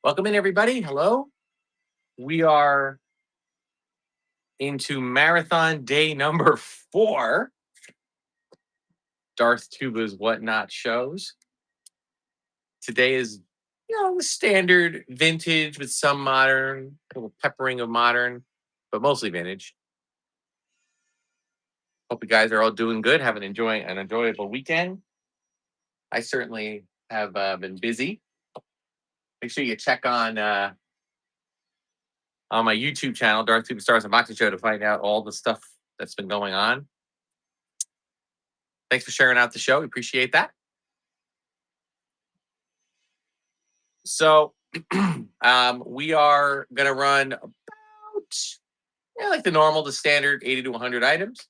Welcome in, everybody. Hello. We are into marathon day number 4. Darth Tuba's Whatnot shows. Today is, the standard vintage with some modern, a little peppering of modern, but mostly vintage. Hope you guys are all doing good, enjoying an enjoyable weekend. I certainly have been busy. Make sure you check on my YouTube channel, Darth Tuba Stars Unboxing Show, to find out all the stuff that's been going on. Thanks for sharing out the show. We appreciate that. So we are going to run about, like the normal, the standard 80 to 100 items.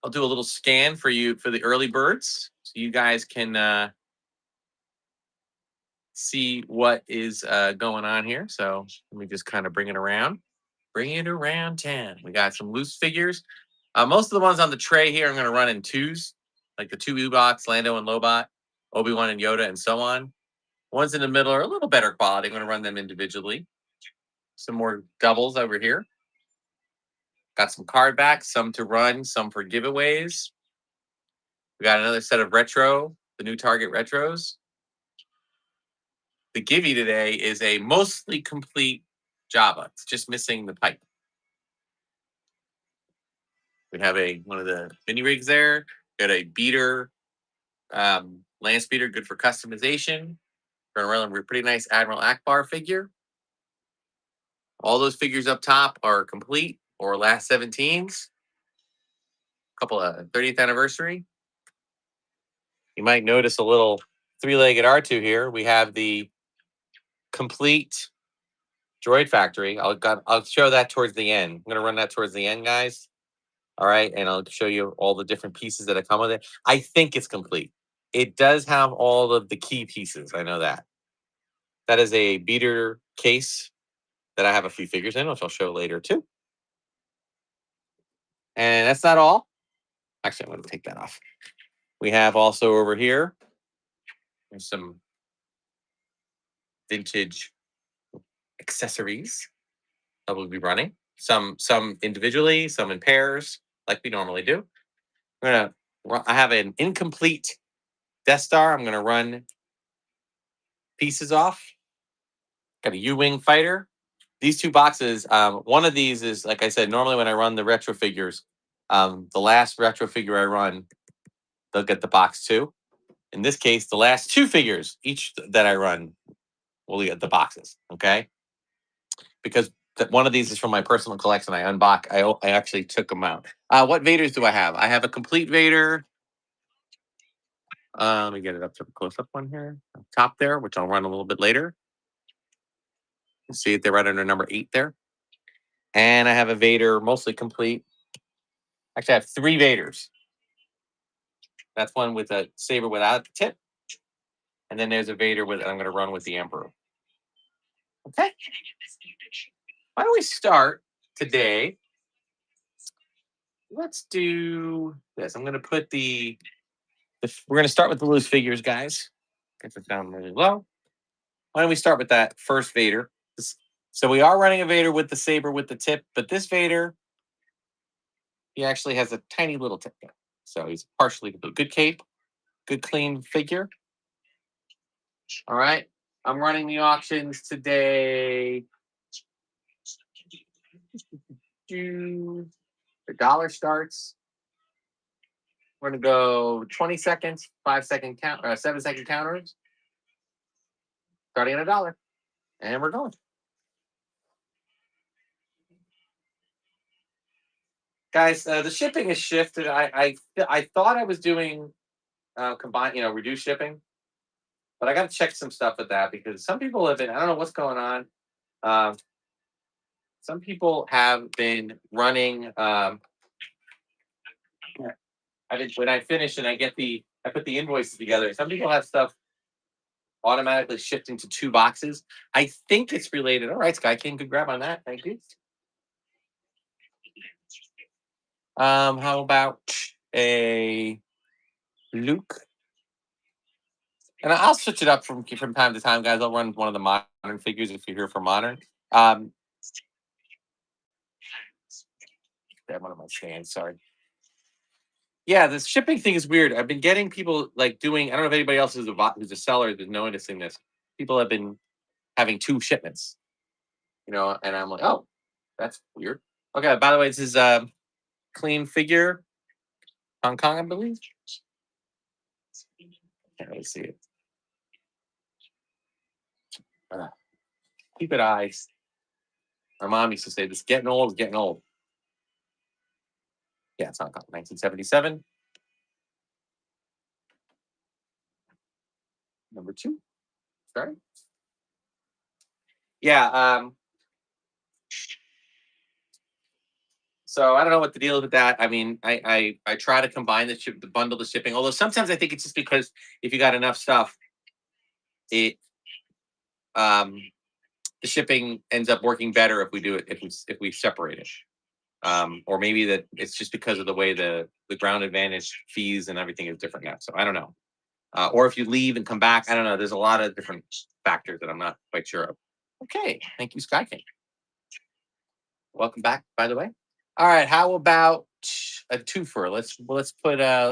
I'll do a little scan for you for the early birds, so you guys can see what is going on here. So let me just kind of bring it around. Bring it around 10. We got some loose figures. Most of the ones on the tray here I'm going to run in twos, like the 2 U-Bots, Lando and Lobot, Obi-Wan and Yoda, and so on. Ones in the middle are a little better quality. I'm going to run them individually. Some more doubles over here. Got some card backs, some to run, some for giveaways. We got another set of retro, the new Target retros. The givey today is a mostly complete Jabba. It's just missing the pipe. We have one of the mini rigs there. Got a beater, land speeder, good for customization. We're going to run a pretty nice Admiral Akbar figure. All those figures up top are complete or last 17s. A couple of 30th anniversary. You might notice a little 3-legged R2 here. We have the complete droid factory. I'll show that towards the end. I'm going to run that towards the end, guys. All right, and I'll show you all the different pieces that have come with it. I think it's complete. It does have all of the key pieces. I know that. That is a beater case that I have a few figures in, which I'll show later too. And that's not all. Actually, I'm going to take that off. We have also over here, there's some vintage accessories that we'll be running. Some individually, some in pairs, like we normally do. I have an incomplete Death Star. I'm gonna run pieces off. Got a U-Wing fighter. These 2 boxes, one of these is, like I said, normally when I run the retro figures, the last retro figure I run, they'll get the box too. In this case, the last 2 figures, each that I run, will get the boxes, okay? Because one of these is from my personal collection. I actually took them out. What Vaders do I have? I have a complete Vader. Let me get it up to the close-up one here. Up top there, which I'll run a little bit later. You see it there right under number 8 there. And I have a Vader mostly complete. Actually, I have 3 Vaders. That's one with a saber without the tip. And then there's a Vader I'm going to run with the Emperor. Okay. Why don't we start today? Let's do this. I'm going to put we're going to start with the loose figures, guys. Get this down really low. Why don't we start with that first Vader? So we are running a Vader with the saber with the tip, but this Vader, he actually has a tiny little tip there. So he's partially good cape, good clean figure. All right. I'm running the auctions today. The dollar starts. We're going to go 20 seconds, 5-second count, 7-second counters. Starting at $1. And we're going. Guys, the shipping has shifted. I thought I was doing combined, reduced shipping. But I got to check some stuff with that because some people have been, I don't know what's going on. Some people have been running. When I finish and I put the invoices together. Some people have stuff automatically shifting to 2 boxes. I think it's related. All right, Sky King, good grab on that. Thank you. How about a Luke? And I'll switch it up from time to time, guys. I'll run one of the modern figures if you're here for modern. Grab one of my stands. Sorry. Yeah, this shipping thing is weird. I've been getting people like doing. I don't know if anybody else who's a seller is noticing this. People have been having two shipments, and I'm like, oh, that's weird. Okay. By the way, this is clean figure, Hong Kong, I believe. Can't really see it. Keep it eyes. My mom used to say, "This getting old is getting old." Yeah, it's Hong Kong, 1977. Number two. Sorry. Yeah. So I don't know what the deal is with that. I mean, I try to combine the bundle the shipping. Although sometimes I think it's just because if you got enough stuff, it um the shipping ends up working better if we do it if we separate it. Or maybe that it's just because of the way the ground advantage fees and everything is different now. So I don't know. Or if you leave and come back, I don't know. There's a lot of different factors that I'm not quite sure of. Okay, thank you, Sky King. Welcome back, by the way. All right, how about a twofer? Let's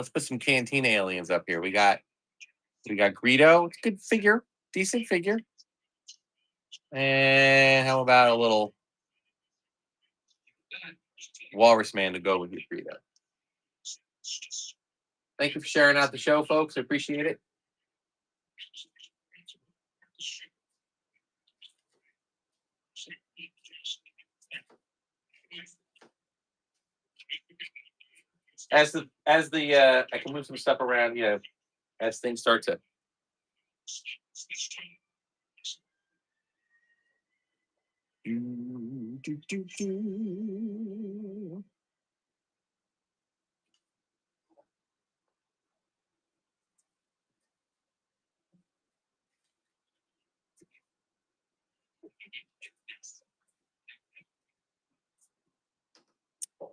put some Cantina aliens up here. We got Greedo. It's a good figure, decent figure. And how about a little Walrus Man to go with your Greedo? Thank you for sharing out the show, folks. I appreciate it. As the I can move some stuff around, as things start to.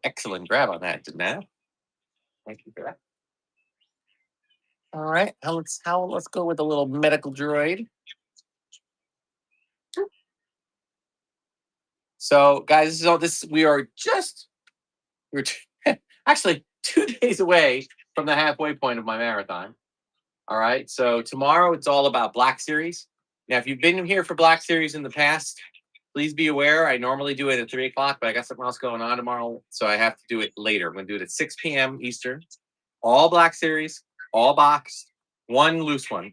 Excellent grab on that, Janelle. Thank you for that. All right, let's go with a little medical droid. So, guys, we are we're actually 2 days away from the halfway point of my marathon. All right, so tomorrow it's all about Black Series. Now, if you've been here for Black Series in the past, please be aware. I normally do it at 3 o'clock, but I got something else going on tomorrow, so I have to do it later. I'm going to do it at 6 p.m. Eastern. All Black Series, all boxed, one loose one.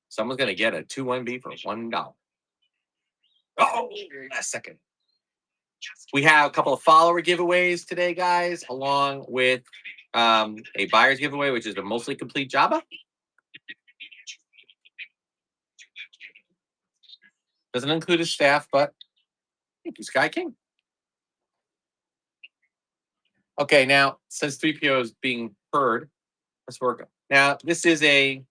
Someone's going to get a 2-1B for $1. Oh, last second. We have a couple of follower giveaways today, guys, along with a buyer's giveaway, which is a mostly complete Jabba. Doesn't include his staff, but thank you, Sky King. Okay, now since 3PO is being heard, let's work. Now this is I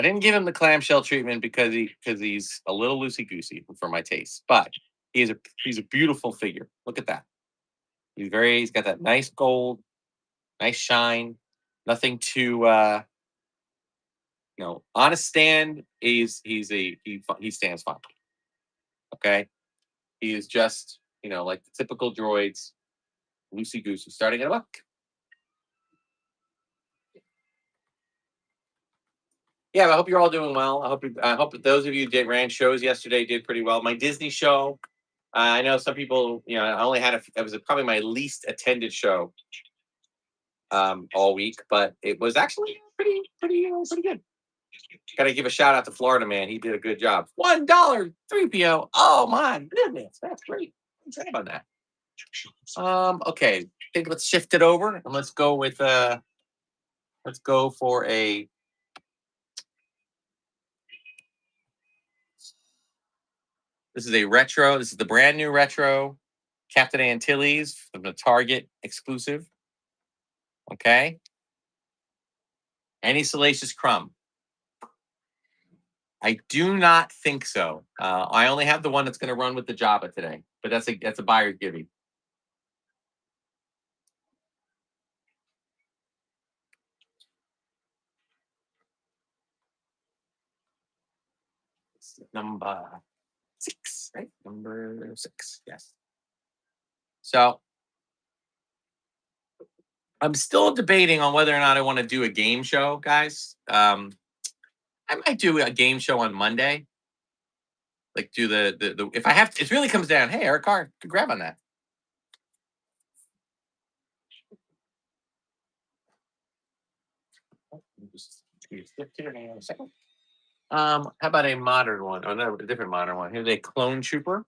didn't give him the clamshell treatment because he's a little loosey goosey for my taste, but he's a beautiful figure. Look at that. He's got that nice gold, nice shine. Nothing too on a stand. He stands fine. Okay, he is just like the typical droids, loosey goosey, starting at $1. Yeah, I hope you're all doing well. I hope that those of you that ran shows yesterday did pretty well. My Disney show, I know some people, I only had it was probably my least attended show all week, but it was actually pretty good. Got to give a shout out to Florida Man. He did a good job. $1 3PO. Oh my goodness, that's great. I'm excited about that. Okay, I think let's shift it over and let's go for a. This is a retro. This is the brand new retro Captain Antilles from the Target exclusive. Okay. Any Salacious Crumb? I do not think so. I only have the one that's going to run with the Jabba today, but that's a buyer's giving. number 6, right? Number 6, yes. So I'm still debating on whether or not I want to do a game show, guys. I might do a game show on Monday. Like do the if I have to, it really comes down. Hey, Eric Carr, could grab on that. Just skip to your name in a second. How about a modern one? Oh no, a different modern one. Here's a Clone Trooper.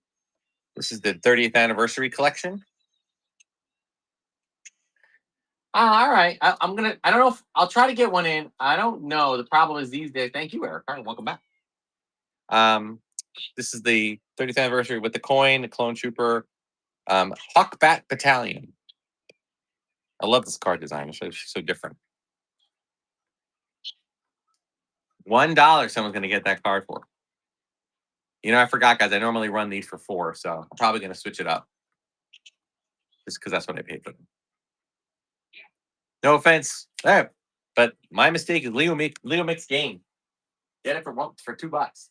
This is the 30th anniversary collection. All right. I'm gonna. I don't know if I'll try to get one in. I don't know. The problem is these days. Thank you, Eric. All right, welcome back. This is the 30th anniversary with the coin, the Clone Trooper, Hawkbat Battalion. I love this card design. It's so different. $1 someone's gonna get that card for. You know, I forgot, guys. I normally run these for 4, so I'm probably gonna switch it up just because that's what I paid for them. No offense, but my mistake is Leo Mix game. Get it for $2.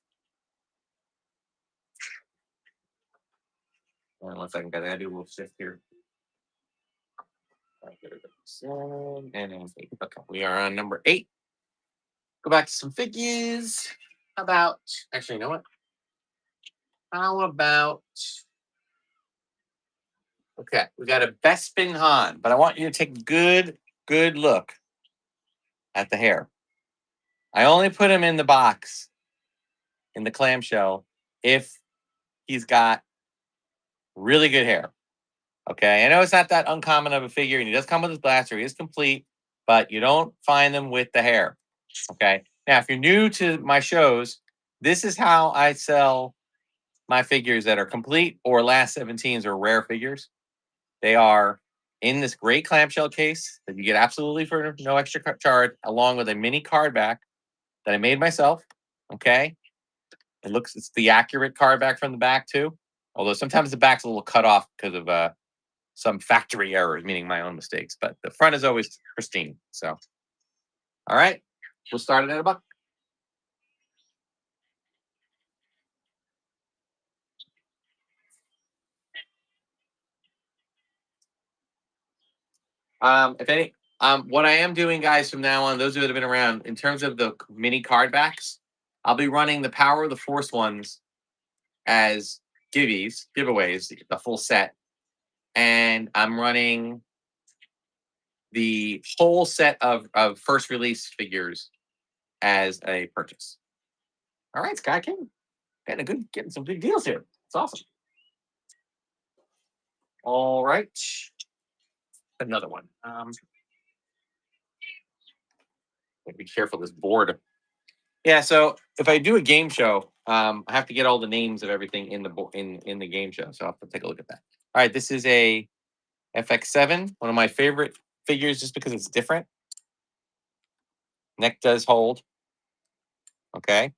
1 second, guys. I gotta do a little shift here. And then okay, we are on number 8. Go back to some figures. How about actually, you know what? How about okay, we got a Bespin Han, but I want you to take a good look at the hair. I only put him in the box in the clamshell if he's got really good hair. Okay, I know it's not that uncommon of a figure, and he does come with his blaster. He is complete, but you don't find them with the hair. Okay, now if you're new to my shows, this is how I sell my figures that are complete or last 17s or rare figures. They are in this great clamshell case that you get absolutely for no extra charge, along with a mini card back that I made myself. Okay, it's the accurate card back from the back too. Although sometimes the back's a little cut off because of some factory errors, meaning my own mistakes. But the front is always pristine. So, all right, we'll start it at $1. If any, what I am doing, guys, from now on, those of you that have been around, in terms of the mini card backs, I'll be running the Power of the Force ones as giveaways, the full set, and I'm running the whole set of first release figures as a purchase. All right, Sky King, getting some big deals here. It's awesome. All right, another one. Be careful this board. Yeah, so if I do a game show, I have to get all the names of everything in the in the game show. So I'll have to take a look at that. All right, this is a FX7, one of my favorite figures, just because it's different. Neck does hold. Okay,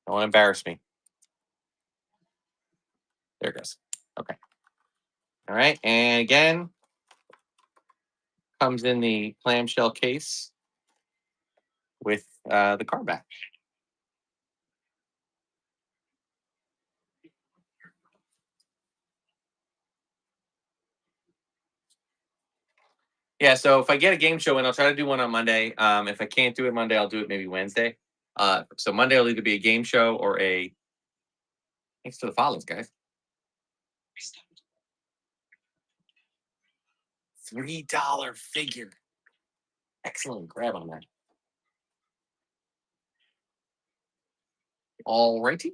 don't want to embarrass me. There it goes. Okay. All right, and again, comes in the clamshell case with the card back. Yeah, so if I get a game show in, I'll try to do one on Monday. If I can't do it Monday, I'll do it maybe Wednesday. So Monday will either be a game show or a thanks to the follows, guys. $3 figure. Excellent grab on that. All righty.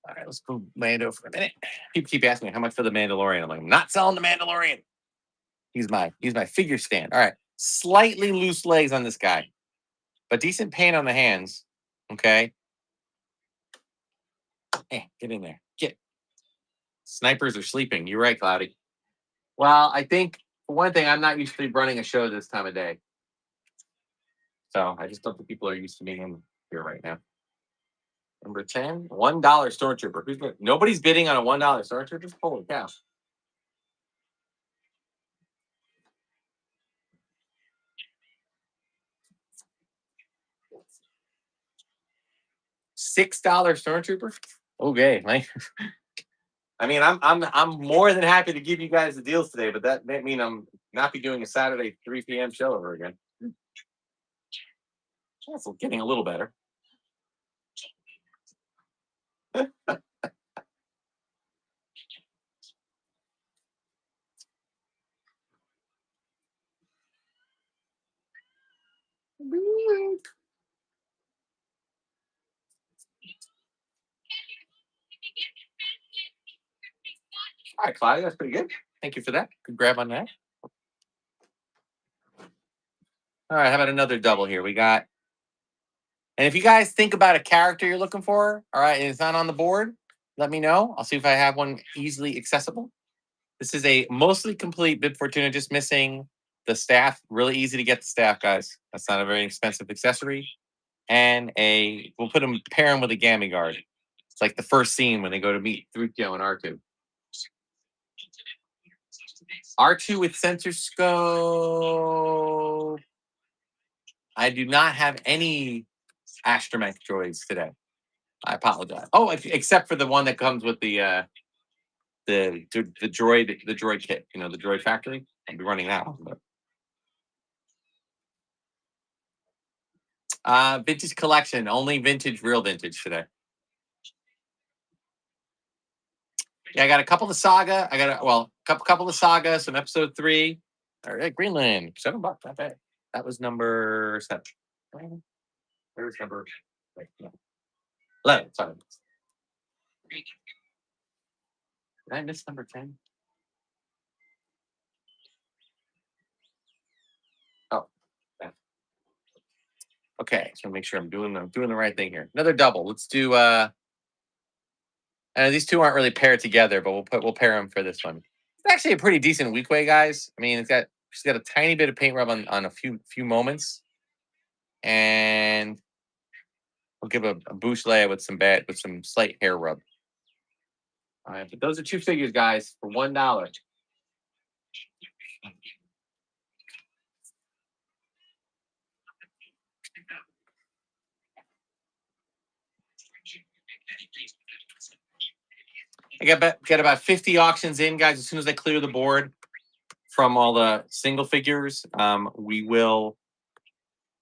All right, let's go Mando for a minute. People keep asking me how much for the Mandalorian. I'm like, I'm not selling the Mandalorian. He's my figure stand. All right. Slightly loose legs on this guy, but decent paint on the hands. Okay. Hey, get in there. Get. Snipers are sleeping. You're right, Cloudy. Well, I think for one thing, I'm not used to running a show this time of day. So I just don't think people are used to being in here right now. Number 10, $1 Stormtrooper. Nobody's bidding on a $1 Stormtrooper? Holy cow. $6 Stormtrooper. Okay, like, I mean, I'm more than happy to give you guys the deals today, but that may mean I'm not be doing a Saturday 3 p.m. show over again. That's getting a little better. All right, Claudia, that's pretty good. Thank you for that. Good grab on that. All right, how about another double here? We got, and if you guys think about a character you're looking for, all right, and it's not on the board, let me know. I'll see if I have one easily accessible. This is a mostly complete Bib Fortuna, just missing the staff. Really easy to get the staff, guys. That's not a very expensive accessory. And we'll put them, pair them with a Gammy Guard. It's like the first scene when they go to meet 3PO and R2. R2 with sensor scope. I do not have any astromech droids today. I apologize. Oh, except for the one that comes with the droid kit. You know, the droid factory. I'll be running that one. But. Vintage collection, only vintage, real vintage today. Yeah, I got a couple of Saga. I got a couple of Saga, some Episode 3. All right, Greenland, $7, not bad. That was number 7. Where was number 11? Sorry. Did I miss number 10? Oh, yeah. Okay. So make sure I'm doing the right thing here. Another double. Let's do. These two aren't really paired together, but we'll pair them for this one. It's actually a pretty decent weak way, guys. I mean, she's got a tiny bit of paint rub on a few moments, and we'll give a boost layer with some slight hair rub. All right, but those are two figures, guys, for $1. I get about 50 auctions in, guys. As soon as I clear the board from all the single figures, we will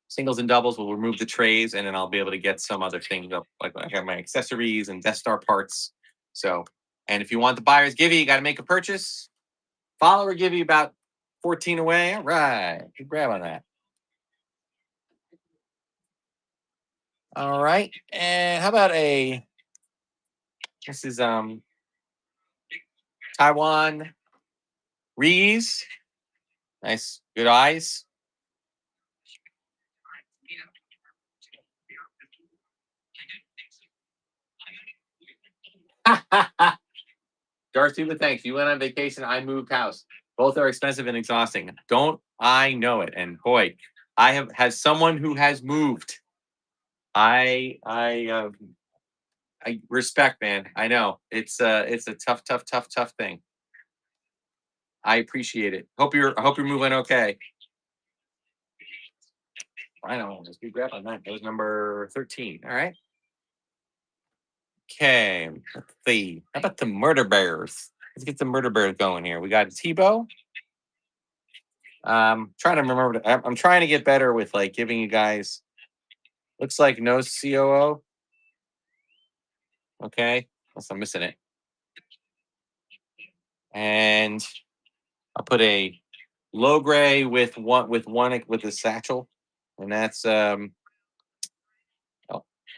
singles and doubles. We'll remove the trays, and then I'll be able to get some other things up, like I have my accessories and Death Star parts. So, and if you want the buyer's give you got to make a purchase. Follower give you about 14 away. All right, good grab on that. All right, and how about this is Taiwan Rees. Nice, good eyes. Darth Tuba, thanks. You went on vacation. I moved house. Both are expensive and exhausting. Don't I know it? And boy, I have had someone who has moved. I respect, man. I know it's a tough thing. I appreciate it. I hope you're moving okay. I know. Just good grab on that. That was number 13. All right. Okay. Let's see. How about the Murder Bears? Let's get the Murder Bears going here. We got Tebow. Trying to remember. I'm trying to get better with like giving you guys. Looks like no COO. Okay. Unless I'm missing it. And I'll put a low gray with a satchel, and that's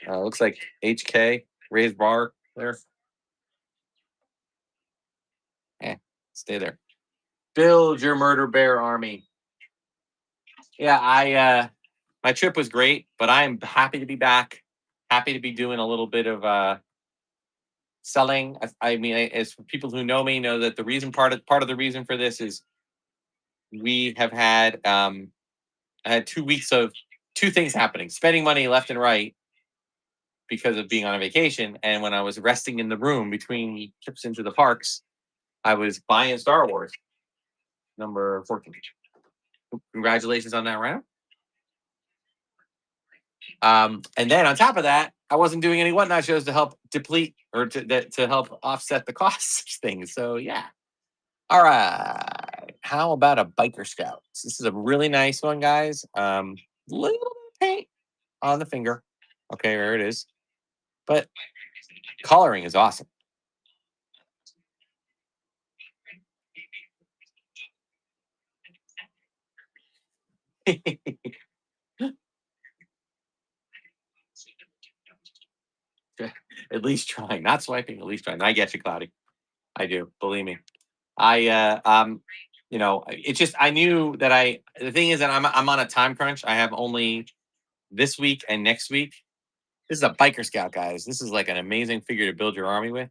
looks like HK raised bar there. Stay there. Build your murder bear army. Yeah, my trip was great, but I am happy to be back. Happy to be doing a little bit of selling. I mean, as people who know me know that the reason part of the reason for this is we have had I had 2 weeks of two things happening: spending money left and right because of being on a vacation, and when I was resting in the room between trips into the parks, I was buying Star Wars number 14. Congratulations on that round. And then on top of that, I wasn't doing any whatnot shows to help deplete or to help offset the costs of things. So yeah. All right. How about a biker scouts? This is a really nice one, guys. Little bit of paint on the finger. Okay, there it is. But coloring is awesome. At least trying, not swiping. At least trying. I get you, Cloudy. I do. Believe me. I it's just I knew that the thing is that I'm on a time crunch. I have only this week and next week. This is a biker scout, guys. This is like an amazing figure to build your army with.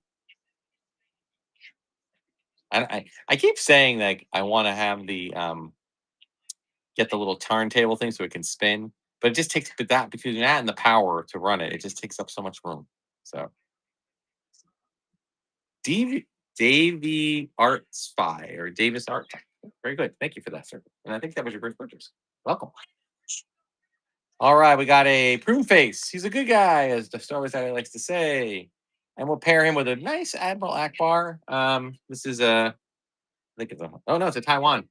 I keep saying like I want to have the get the little turntable thing so it can spin, but it just takes that because you're not in the power to run it. It just takes up so much room. So Davy Art Spy or Davis Art. Very good. Thank you for that, sir. And I think that was your first purchase. Welcome. All right, we got a prune face. He's a good guy, as the Star Wars guy likes to say. And we'll pair him with a nice Admiral Akbar. This is I think it's oh no, it's a Taiwan.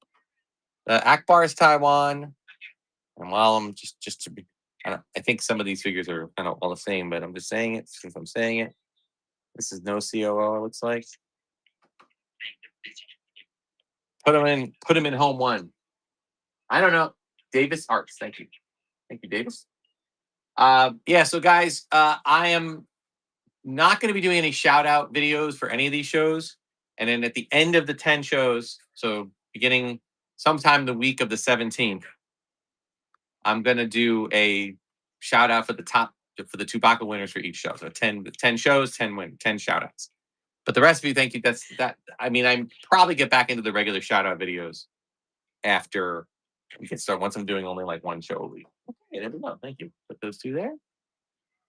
Akbar is Taiwan. And while I'm just to be, I think some of these figures are kind of all the same, but I'm just saying it since I'm saying it. This is no COO. It looks like. Put him in home one. I don't know. Davis Arts. Thank you, Davis. Yeah. So guys, I am not going to be doing any shout out videos for any of these shows. And then at the end of the 10 shows, so beginning sometime the week of the 17th, I'm going to do a shout out for the Tubaka winners for each show. So 10 shows, 10 shout outs. But the rest of you, thank you. That's that. I mean, I'm probably get back into the regular shout out videos after we can start once I'm doing only like one show a week. Okay, there we go. Thank you. Put those two there.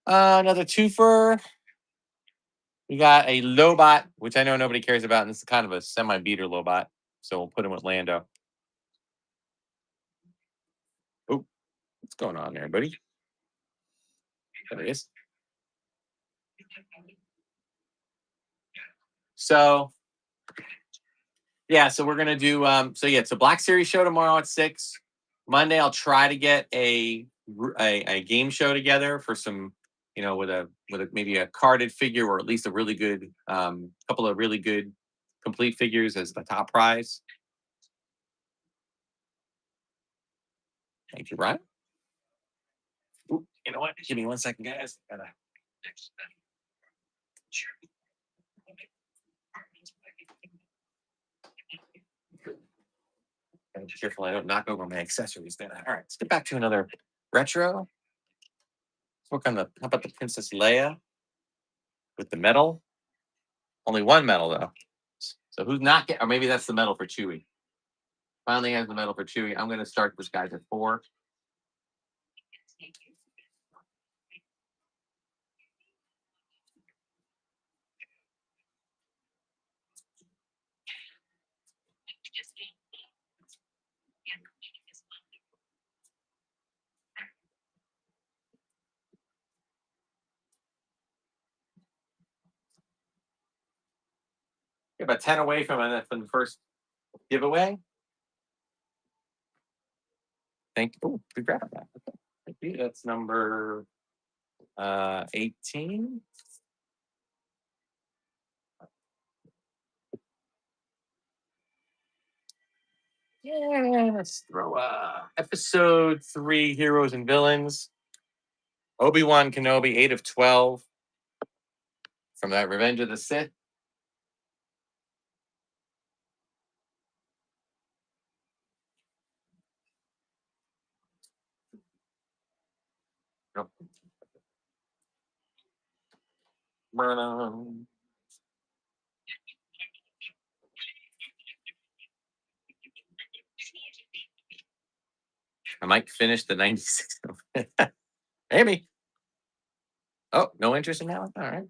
Another twofer. We got a Lobot, which I know nobody cares about, and this is kind of a semi-beater Lobot. So we'll put him with Lando. Oh, what's going on there, buddy? There he is. So yeah, so we're gonna do so Black Series show tomorrow at 6. Monday I'll try to get a game show together for some, with maybe a carded figure or at least a really good couple of really good complete figures as the top prize. Thank you, Brian. Ooh, you know what? Give me 1 second, guys. Gotta be careful I don't knock over my accessories then. All right, let's get back to another retro. Let's work on how about the Princess Leia with the medal? Only one medal though. So who's not getting? Or maybe that's the medal for Chewie. Finally has the medal for Chewie. I'm going to start this guy at 4. You're about 10 away from the first giveaway. Thank you. Oh, good grab on that. Okay. Thank you. That's number 18. Yeah, let's throw episode 3 Heroes and Villains. Obi-Wan Kenobi, 8 of 12 from that Revenge of the Sith. Nope. I might finish the 96. Maybe. Oh, no interest in that one? All right.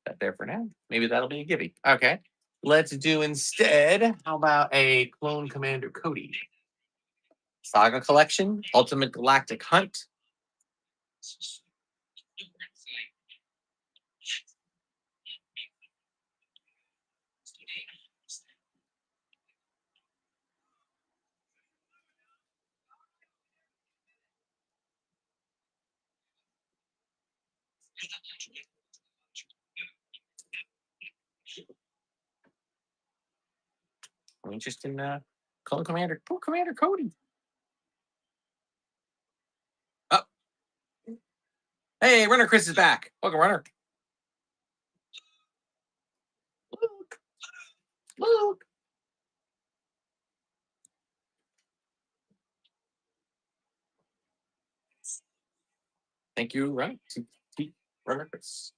That there for now. Maybe that'll be a givey. Okay. Let's do instead, how about a Clone Commander Cody? Saga Collection, Ultimate Galactic Hunt. I'm interested in Commander Cody. Oh, hey, Runner Chris is back. Welcome, Runner. Luke, Luke. Thank you, Runner Chris.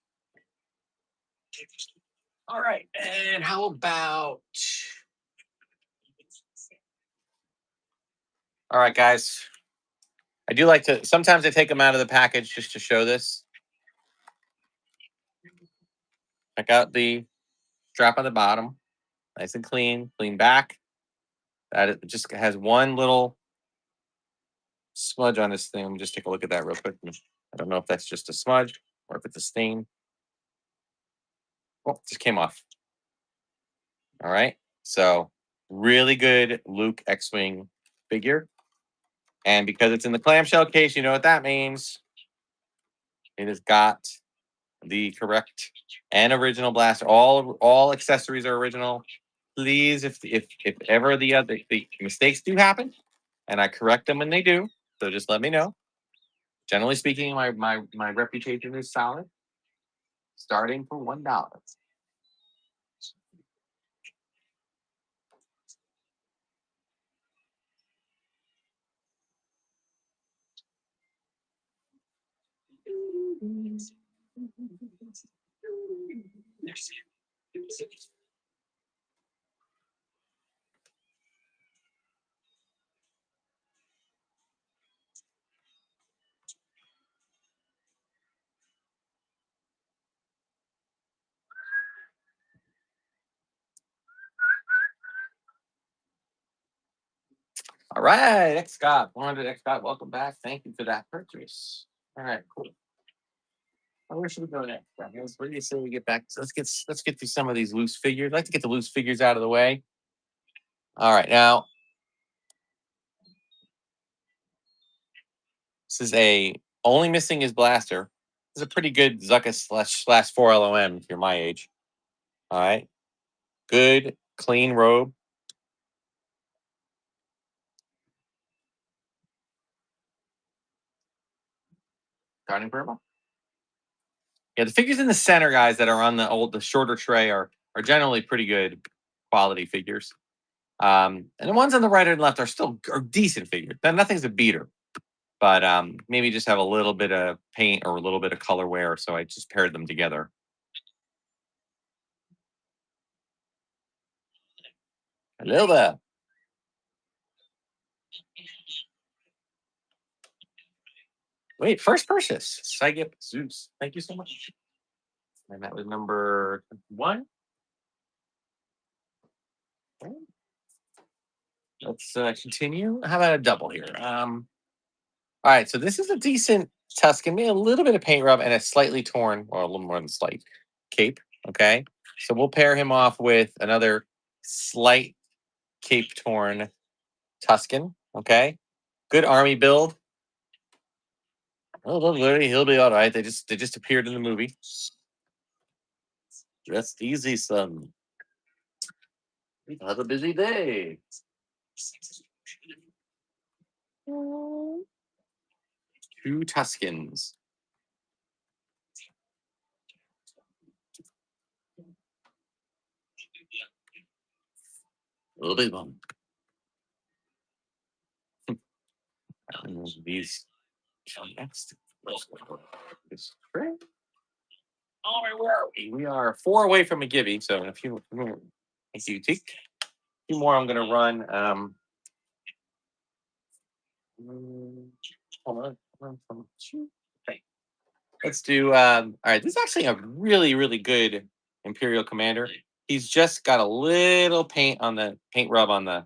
All right, and how about? All right, guys. I do like to. Sometimes I take them out of the package just to show this. Check out the strap on the bottom, nice and clean back. That it just has one little smudge on this thing. Let me just take a look at that real quick. I don't know if that's just a smudge or if it's a stain. Oh, it just came off. All right. So really good Luke X-Wing figure. And because it's in the clamshell case, you know what that means. It has got the correct and original blaster. All accessories are original. Please, if ever the mistakes do happen, and I correct them when they do, so just let me know. Generally speaking, my reputation is solid. Starting for $1. All right, X Scott, 100 X Scott, welcome back. Thank you for that purchase. All right, cool. Where should we go next? Where do you say we get back? So let's get through some of these loose figures. I'd like to get the loose figures out of the way. All right, now this is only missing his blaster. This is a pretty good Zuckus slash 4LOM if you're my age. All right, good clean robe. Starting purple. Yeah, the figures in the center, guys, that are on the shorter tray are generally pretty good quality figures. And the ones on the right and left are decent figures. Nothing's a beater, but maybe just have a little bit of paint or a little bit of color wear. So I just paired them together. Hello there. Wait, first purchase. Saigip Zeus. Thank you so much. And that was number 1. Let's continue. How about a double here? All right, so this is a decent Tuscan, maybe a little bit of paint rub and a slightly torn, or a little more than slight, cape. Okay, so we'll pair him off with another slight cape torn Tuscan. Okay, good army build. Oh, don't worry, he'll be all right. They just appeared in the movie. Rest easy, son. Have a busy day. 2 Tuscans. A little bit bummed. These next. All right, where are we? We are 4 away from a gibby, so in a few more, a few more, I'm gonna run. Hold on. Okay. Let's do. All right, this is actually a really good Imperial Commander. He's just got a little paint rub on the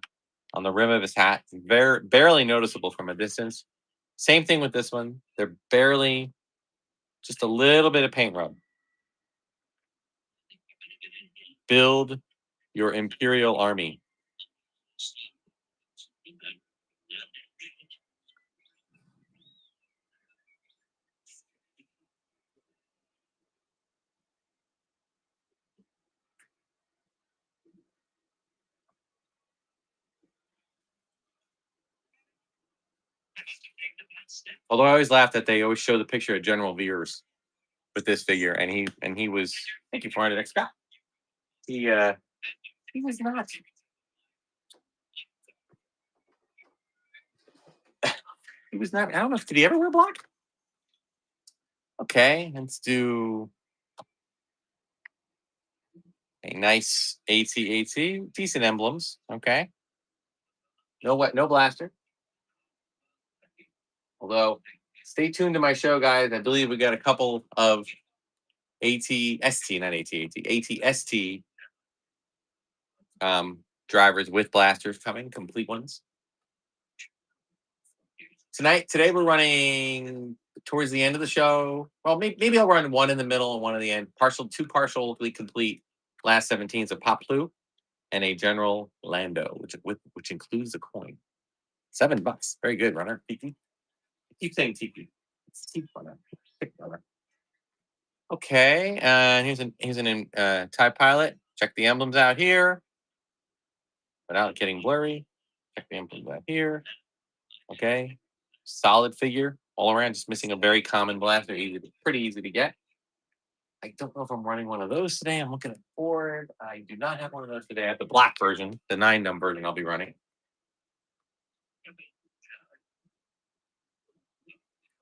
rim of his hat. Very barely noticeable from a distance. Same thing with this one. They're barely, just a little bit of paint rub. Build your Imperial army. Although I always laugh that they always show the picture of General Veers with this figure, and he was. Thank you for it, Scott. He uh he was not. He was not. I don't know. Did he ever wear black? Okay, let's do a nice AT-AT. Decent emblems. Okay. No what? No blaster. Although, stay tuned to my show, guys. I believe we got a couple of ATST, not AT-AT, ATST drivers with blasters coming, complete ones. Today we're running towards the end of the show. Well, maybe I'll run one in the middle and one in the end. Two partially complete last 17s of Pop Blue and a General Lando, which includes a coin. $7. Very good, runner. Tiki. Keep saying Tiki. It's Tiki runner. Tick runner. Okay, and here's an TIE pilot. Check the emblems out here without getting blurry. Check the emblems out here. Okay, solid figure all around. Just missing a very common blaster. Pretty easy to get. I don't know if I'm running one of those today. I'm looking at Ford. I do not have one of those today. I have the black version, the 9 version. I'll be running.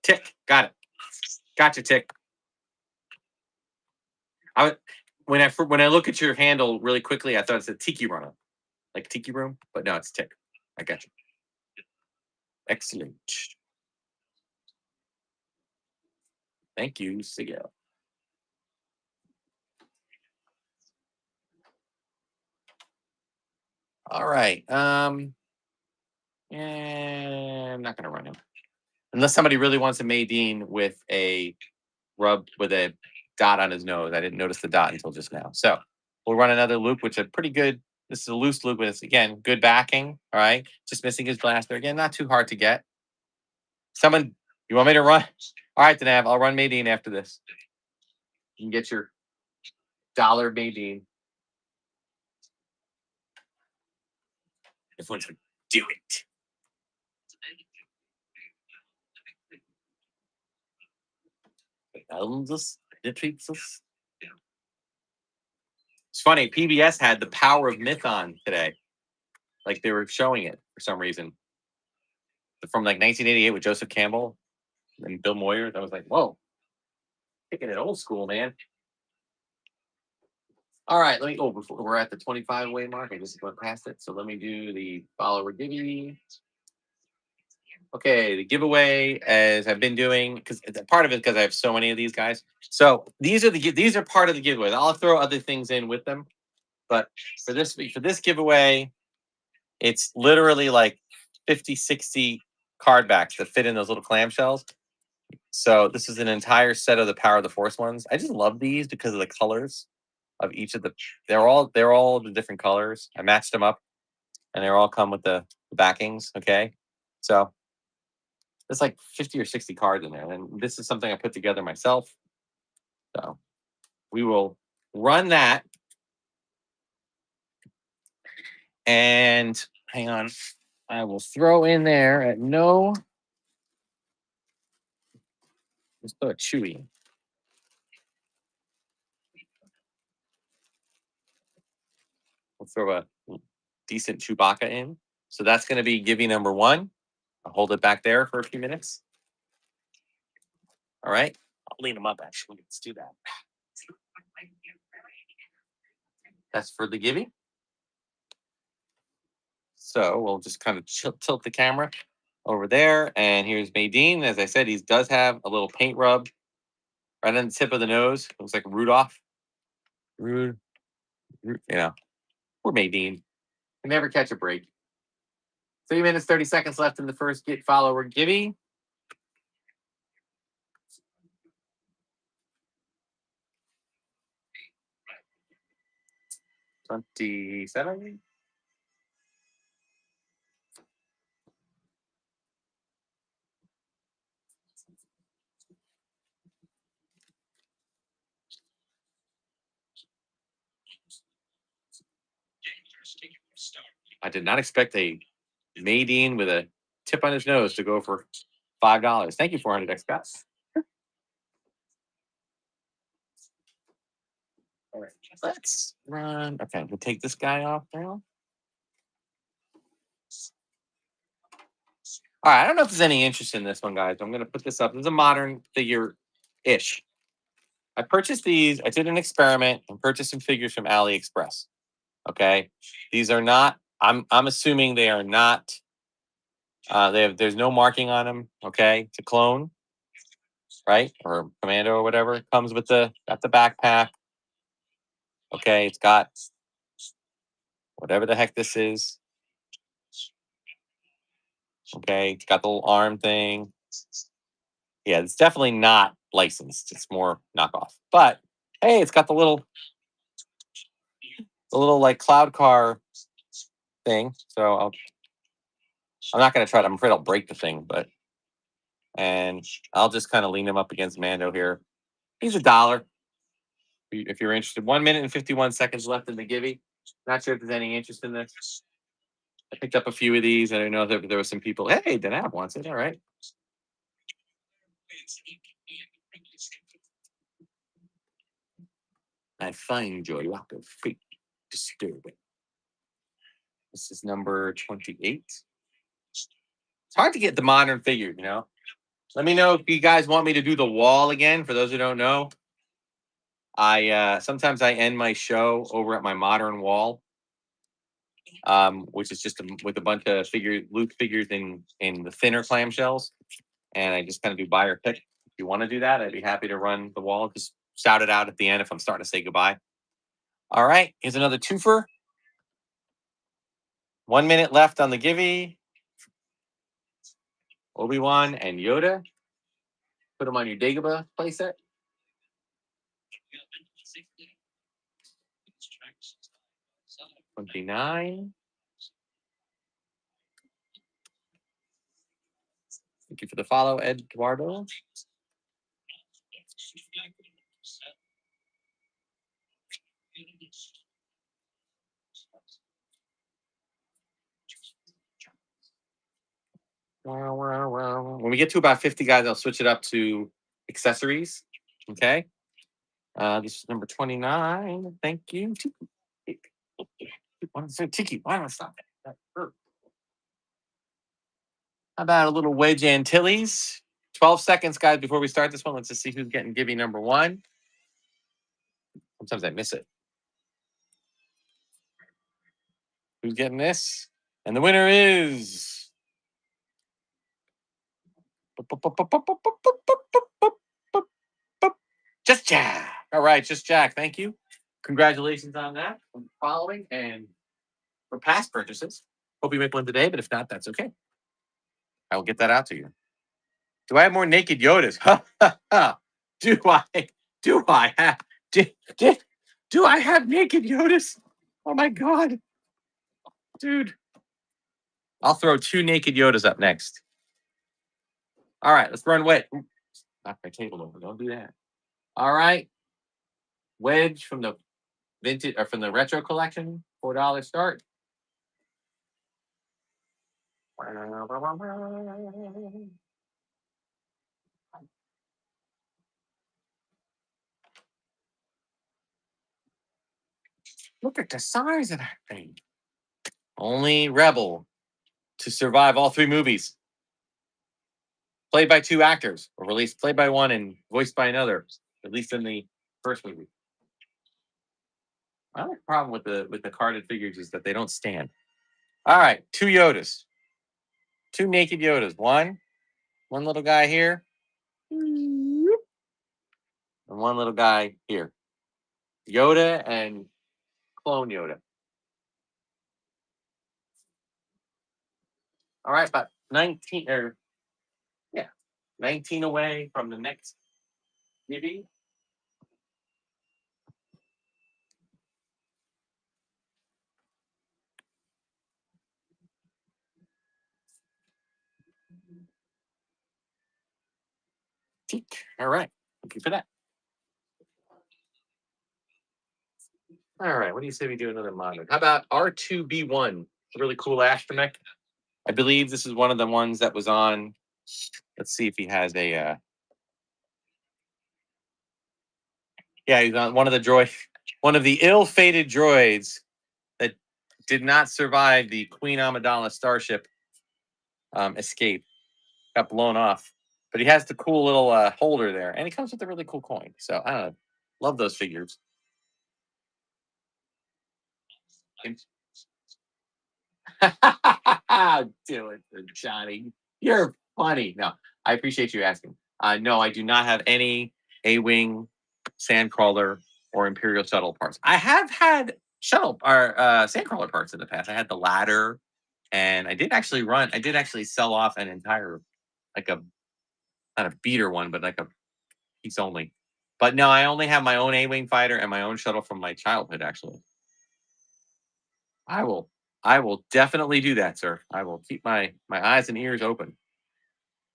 Tick, got it. Gotcha, Tick. When I look at your handle really quickly, I thought it's a Tiki runner, like Tiki Room, but no, it's Tick. I got you. Excellent. Thank you, Sigel. All right. I'm not gonna run him unless somebody really wants a Maydeen with a dot on his nose. I didn't notice the dot until just now. So we'll run another loop, which is pretty good. This is a loose loop, but it's again good backing. All right, just missing his blaster again. Not too hard to get. Someone, you want me to run? All right, Danav, I'll run Maydeen after this. You can get your dollar Maydeen. If one's like, do it. It's funny. PBS had the Power of Myth on today. Like they were showing it for some reason. From like 1988 with Joseph Campbell and Bill Moyers. I was like, whoa. Taking it old school, man. All right, before we're at the 25 way mark, I just went past it. So let me do the follower giveaway. Okay, the giveaway as I've been doing because part of it because I have so many of these guys. So these are part of the giveaway. I'll throw other things in with them, but for this giveaway, it's literally like 50, 60 card backs that fit in those little clamshells. So this is an entire set of the Power of the Force ones. I just love these because of the colors of each of the. They're all the different colors. I matched them up, and they all come with the backings. Okay, so there's like 50 or 60 cards in there, and this is something I put together myself. So we will run that, and hang on, I will throw in there at no. Let's throw a Chewy. We'll throw a decent Chewbacca in. So that's going to be Gibby number 1. I'll hold it back there for a few minutes. All right. I'll lean them up, actually. Let's do that. That's for the Gibby. So we'll just kind of tilt the camera over there. And here's Maydeen. As I said, he does have a little paint rub right on the tip of the nose. Looks like Rudolph. Rude. Poor Maydeen. Can never catch a break. 3 minutes, 30 seconds left in the first get follower Gibby. 27. I did not expect a Maydeen with a tip on his nose to go for $5. Thank you, 400X Gus. All right, let's run. Okay, we'll take this guy off now. All right, I don't know if there's any interest in this one, guys. I'm going to put this up. This is a modern figure-ish. I purchased these. I did an experiment and purchased some figures from AliExpress. Okay, these are not. I'm assuming they are not. There's no marking on them. Okay, it's a clone, right, or commando or whatever. It comes with got the backpack. Okay, it's got whatever the heck this is. Okay, it's got the little arm thing. Yeah, it's definitely not licensed. It's more knockoff. But hey, it's got the little like cloud car thing. So I'm not gonna try to. I'm afraid I'll break the thing, and I'll just kind of lean him up against Mando here. He's $1. If you're interested, 1 minute and 51 seconds left in the givey. Not sure if there's any interest in this. I picked up a few of these, and I know that there were some people. Hey, Denab wants it. All right. I find your lack of faith disturbing. This is number 28. It's hard to get the modern figure, you know. Let me know if you guys want me to do the wall again. For those who don't know, I sometimes I end my show over at my modern wall, which is just with a bunch of loot figures in the thinner clamshells, and I just kind of do buy or pick. If you want to do that, I'd be happy to run the wall. Just shout it out at the end if I'm starting to say goodbye. All right, here's another twofer. 1 minute left on the givey. Obi-Wan and Yoda. Put them on your Dagobah playset. $29. Thank you for the follow, Eduardo. When we get to about 50 guys, I'll switch it up to accessories. Okay. This is number 29. Thank you. Tiki, why don't I stop it? How about a little Wedge Antilles? 12 seconds, guys, before we start this one. Let's just see who's getting Gibby number one. Sometimes I miss it. Who's getting this? And the winner is Just Jack. All right, Just Jack. Thank you. Congratulations on that. Following and for past purchases. Hope you make one today, but if not, that's okay. I will get that out to you. Do I have more naked Yodas? Do I? Do I have? Do I have naked Yodas? Oh my god, dude! I'll throw 2 naked Yodas up next. All right, let's run Wedge. Knock my table over. Don't do that. All right, Wedge from the vintage or from the retro collection. $4 start. Look at the size of that thing. Only Rebel to survive all 3 movies. Played by 2 actors, or released played by one and voiced by another, at least in the first movie. My only problem with the carded figures is that they don't stand. All right, 2 Yodas. 2 naked Yodas. One little guy here. And one little guy here. Yoda and clone Yoda. All right, about 19 away from the next givey. All right, thank you for that. All right, what do you say we do another modern? How about R2B1? Really cool astromech. I believe this is one of the ones that was on. Let's see if he has a. Yeah, he's on one of the droid, one of the ill-fated droids that did not survive the Queen Amidala starship escape. Got blown off, but he has the cool little holder there, and he comes with a really cool coin. So I don't know, love those figures. Do it, Johnny. You're funny. No, I appreciate you asking. No, I do not have any A-wing, Sandcrawler, or Imperial shuttle parts. I have had shuttle or Sandcrawler parts in the past. I had the ladder, and I did actually run. I did actually sell off an entire, like a not a beater one, but like a piece only. But no, I only have my own A-wing fighter and my own shuttle from my childhood. Actually, I will. I will definitely do that, sir. I will keep my eyes and ears open.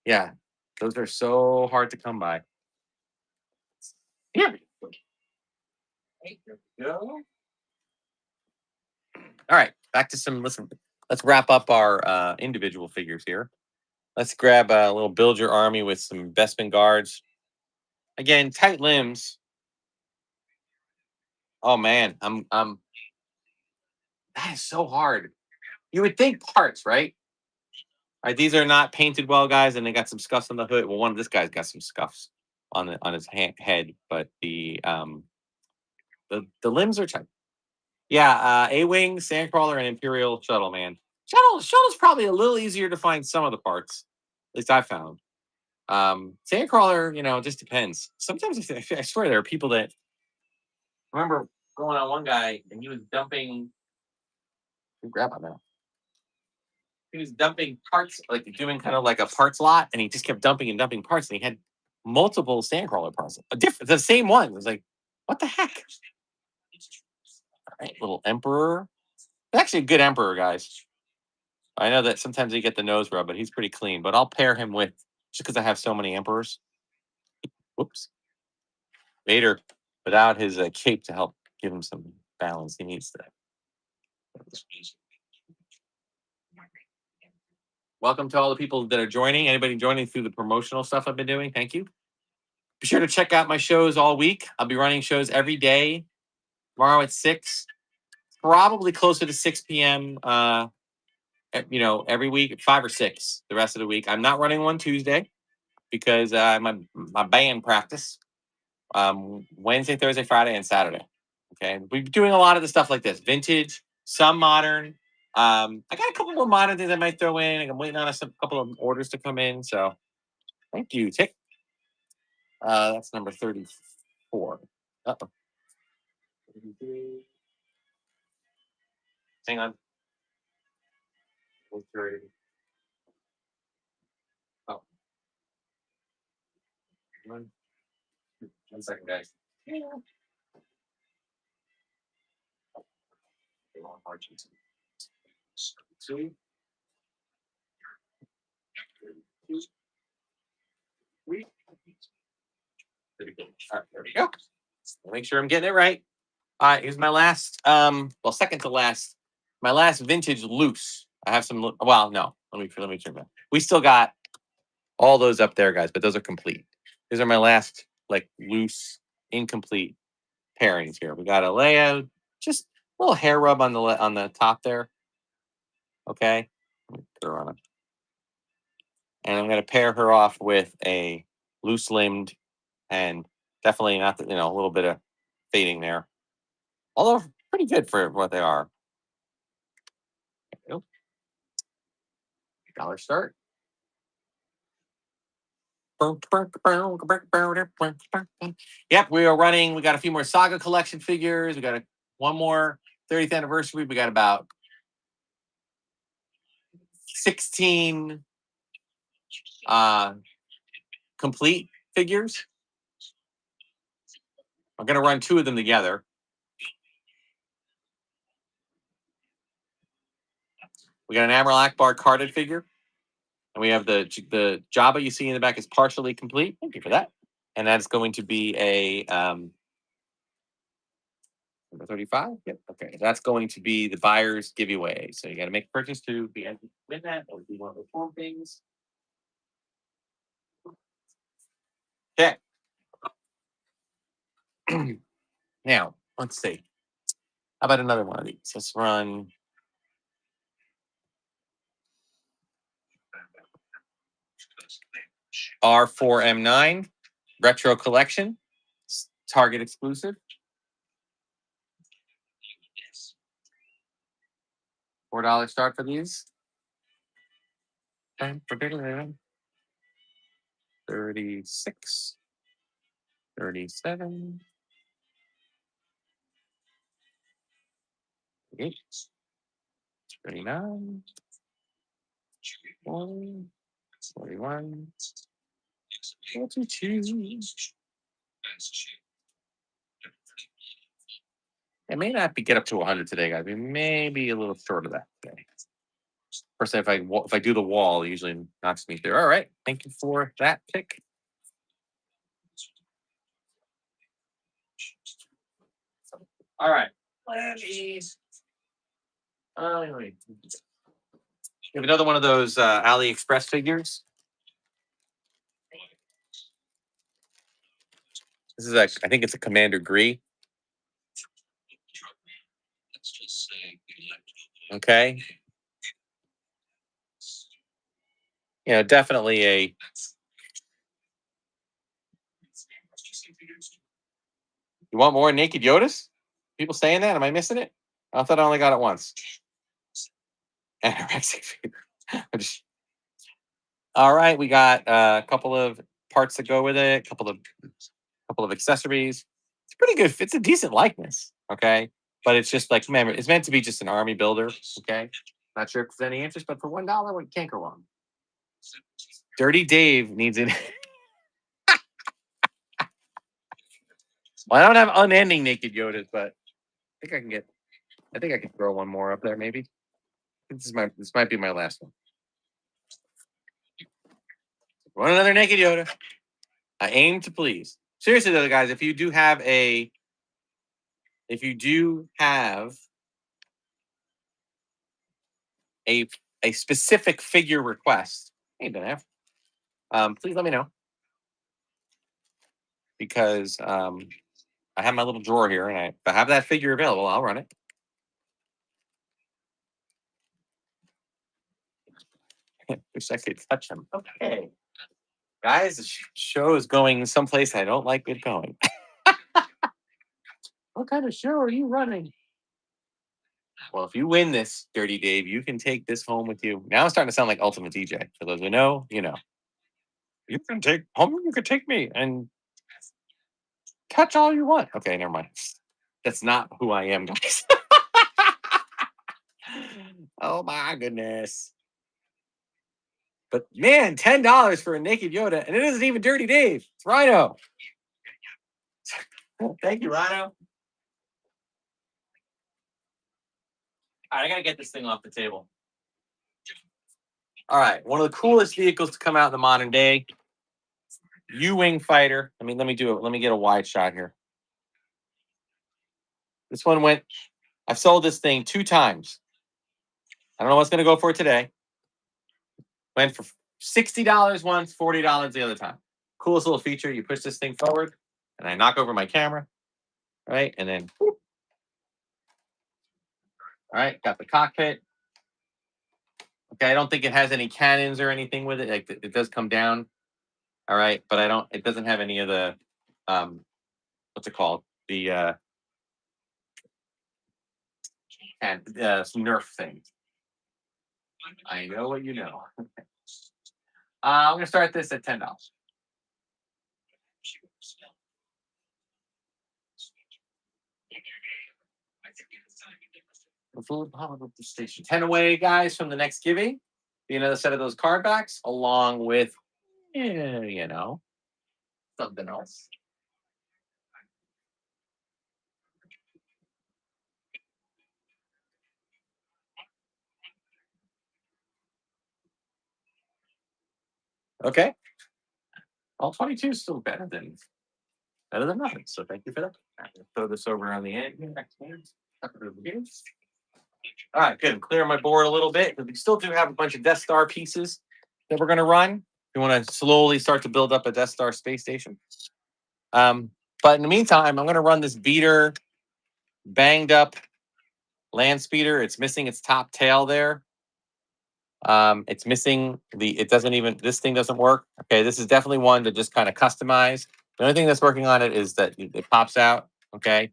Yeah, those are so hard to come by. Yeah. There we go. All right, back to some. Listen, let's wrap up our individual figures here. Let's grab a little build your army with some Bespin guards. Again, tight limbs. Oh man, I'm. That is so hard. You would think parts, right? All right, these are not painted well, guys, and they got some scuffs on the hood. Well, one of this guy's got some scuffs on his head, but the limbs are tight. Yeah, A-wing, Sandcrawler, and Imperial shuttle, man. Shuttle's probably a little easier to find some of the parts. At least I found. Sandcrawler, it just depends. Sometimes I swear there are people that I remember going on one guy and he was dumping. Grab on now. He was dumping parts, like doing kind of like a parts lot, and he just kept dumping and dumping parts, and he had multiple Sandcrawler parts, the same one. It was like, what the heck? All right, little Emperor. Actually, a good Emperor, guys. I know that sometimes he get the nose rub, but he's pretty clean. But I'll pair him with just because I have so many Emperors. Whoops, Vader, without his cape to help give him some balance, he needs that. Welcome to all the people that are joining. Anybody joining through the promotional stuff I've been doing, thank you. Be sure to check out my shows all week. I'll be running shows every day. Tomorrow at 6, probably closer to 6 p.m. Every week at 5 or 6. The rest of the week, I'm not running one Tuesday because my band practice. Wednesday, Thursday, Friday, and Saturday. Okay, we're doing a lot of the stuff like this: vintage, some modern. I got a couple more modern things I might throw in. I'm waiting on a couple of orders to come in. So thank you, Tick. That's number 34. Uh-oh. Hang on. Oh, 1 second, guys. Two. Three. All right, there we go. Make sure I'm getting it right. All right, here's my last, second to last, my last vintage loose. I have some. Well, no, let me turn that. We still got all those up there, guys, but those are complete. These are my last like loose, incomplete pairings here. We got a layout, just a little hair rub on the top there. Okay, put her on it, and I'm going to pair her off with a loose limbed and definitely not a little bit of fading there. Although pretty good for what they are. Dollar start. Yep, we are running. We got a few more Saga collection figures. We got one more 30th anniversary. We got about 16 complete figures. I'm going to run 2 of them together. We got an Admiral Akbar carded figure. And we have the Jabba you see in the back is partially complete. Thank you for that. And that's going to be a Number 35? Yep. Okay. That's going to be the buyer's giveaway. So you got to make a purchase to be able to win that, or do you want to reform things? Okay. Now, let's see. How about another one of these? Let's run R4M9 Retro Collection, Target exclusive. $4 start for these. 36, 37, 38, 39, 40, 41, 42. It may not be get up to 100 today, guys. We may be a little short of that today. First, if I do the wall, it usually knocks me through. All right, thank you for that pick. All right. Wait. We have another one of those AliExpress figures. This is I think it's a Commander Gree. Okay. You know, definitely a. You want more naked Yodas? People saying that? Am I missing it? I thought I only got it once. Anorexic figure. All right, we got a couple of parts that go with it, a couple of accessories. It's pretty good. It's a decent likeness, okay? But it's just like, remember, it's meant to be just an army builder, okay? Not sure if there's any interest, but for $1, we can't go wrong. Dirty Dave needs it. Well, I don't have unending naked Yodas, but I think I can get. I think I can throw one more up there, maybe. This might be my last one. Run another naked Yoda. I aim to please. Seriously though, guys, if you do have a specific figure request, hey Benev, please let me know. Because I have my little drawer here, and if I have that figure available, I'll run it. Wish I could touch him. Okay. Guys, the show is going someplace I don't like it going. What kind of show are you running? Well, if you win this, Dirty Dave, you can take this home with you. Now it's starting to sound like Ultimate DJ. For those who know, you know. You can take home. You can take me and catch all you want. Okay, never mind. That's not who I am, guys. Oh my goodness. But man, $10 for a naked Yoda, and it isn't even Dirty Dave. It's Rhino. Thank you, Rhino. All right, I gotta get this thing off the table. All right, one of the coolest vehicles to come out in the modern day. U-wing fighter. Let me do it. Let me get a wide shot here. This one went. I've sold this thing 2 times. I don't know what's gonna go for today. Went for $60 once, $40 the other time. Coolest little feature. You push this thing forward, and I knock over my camera, right? And then, whoop. All right, got the cockpit. Okay, I don't think it has any cannons or anything with it. Like it does come down. All right, but it doesn't have any of the what's it called? The some Nerf things. I know what you know. I'm gonna start this at $10. Station 10 away, guys, from the next giving. Be another set of those card backs, along with, you know, something else. Okay. All 22 is still better than better than nothing. So thank you for that. I'm gonna throw this over on the end here. Tuck it over here. All right, good. I'm clearing my board a little bit, but we still do have a bunch of Death Star pieces that we're going to run. We want to slowly start to build up a Death Star space station. But in the meantime, I'm going to run this beater, banged up land speeder. It's missing its top tail there. It's missing it doesn't even, this thing doesn't work. Okay, this is definitely one to just kind of customize. The only thing that's working on it is that it pops out. Okay,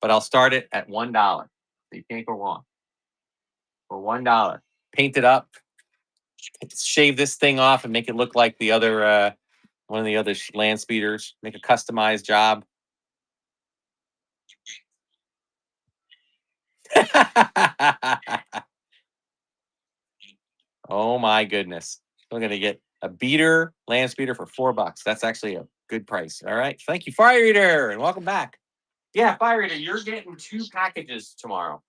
but I'll start it at $1. So you can't go wrong. For $1, paint it up, shave this thing off, and make it look like the other one of the other land speeders. Make a customized job. Oh my goodness. We're going to get a beater land speeder for $4. That's actually a good price. All right. Thank you, Fire Eater, and welcome back. Yeah, Fire Eater, you're getting 2 packages tomorrow.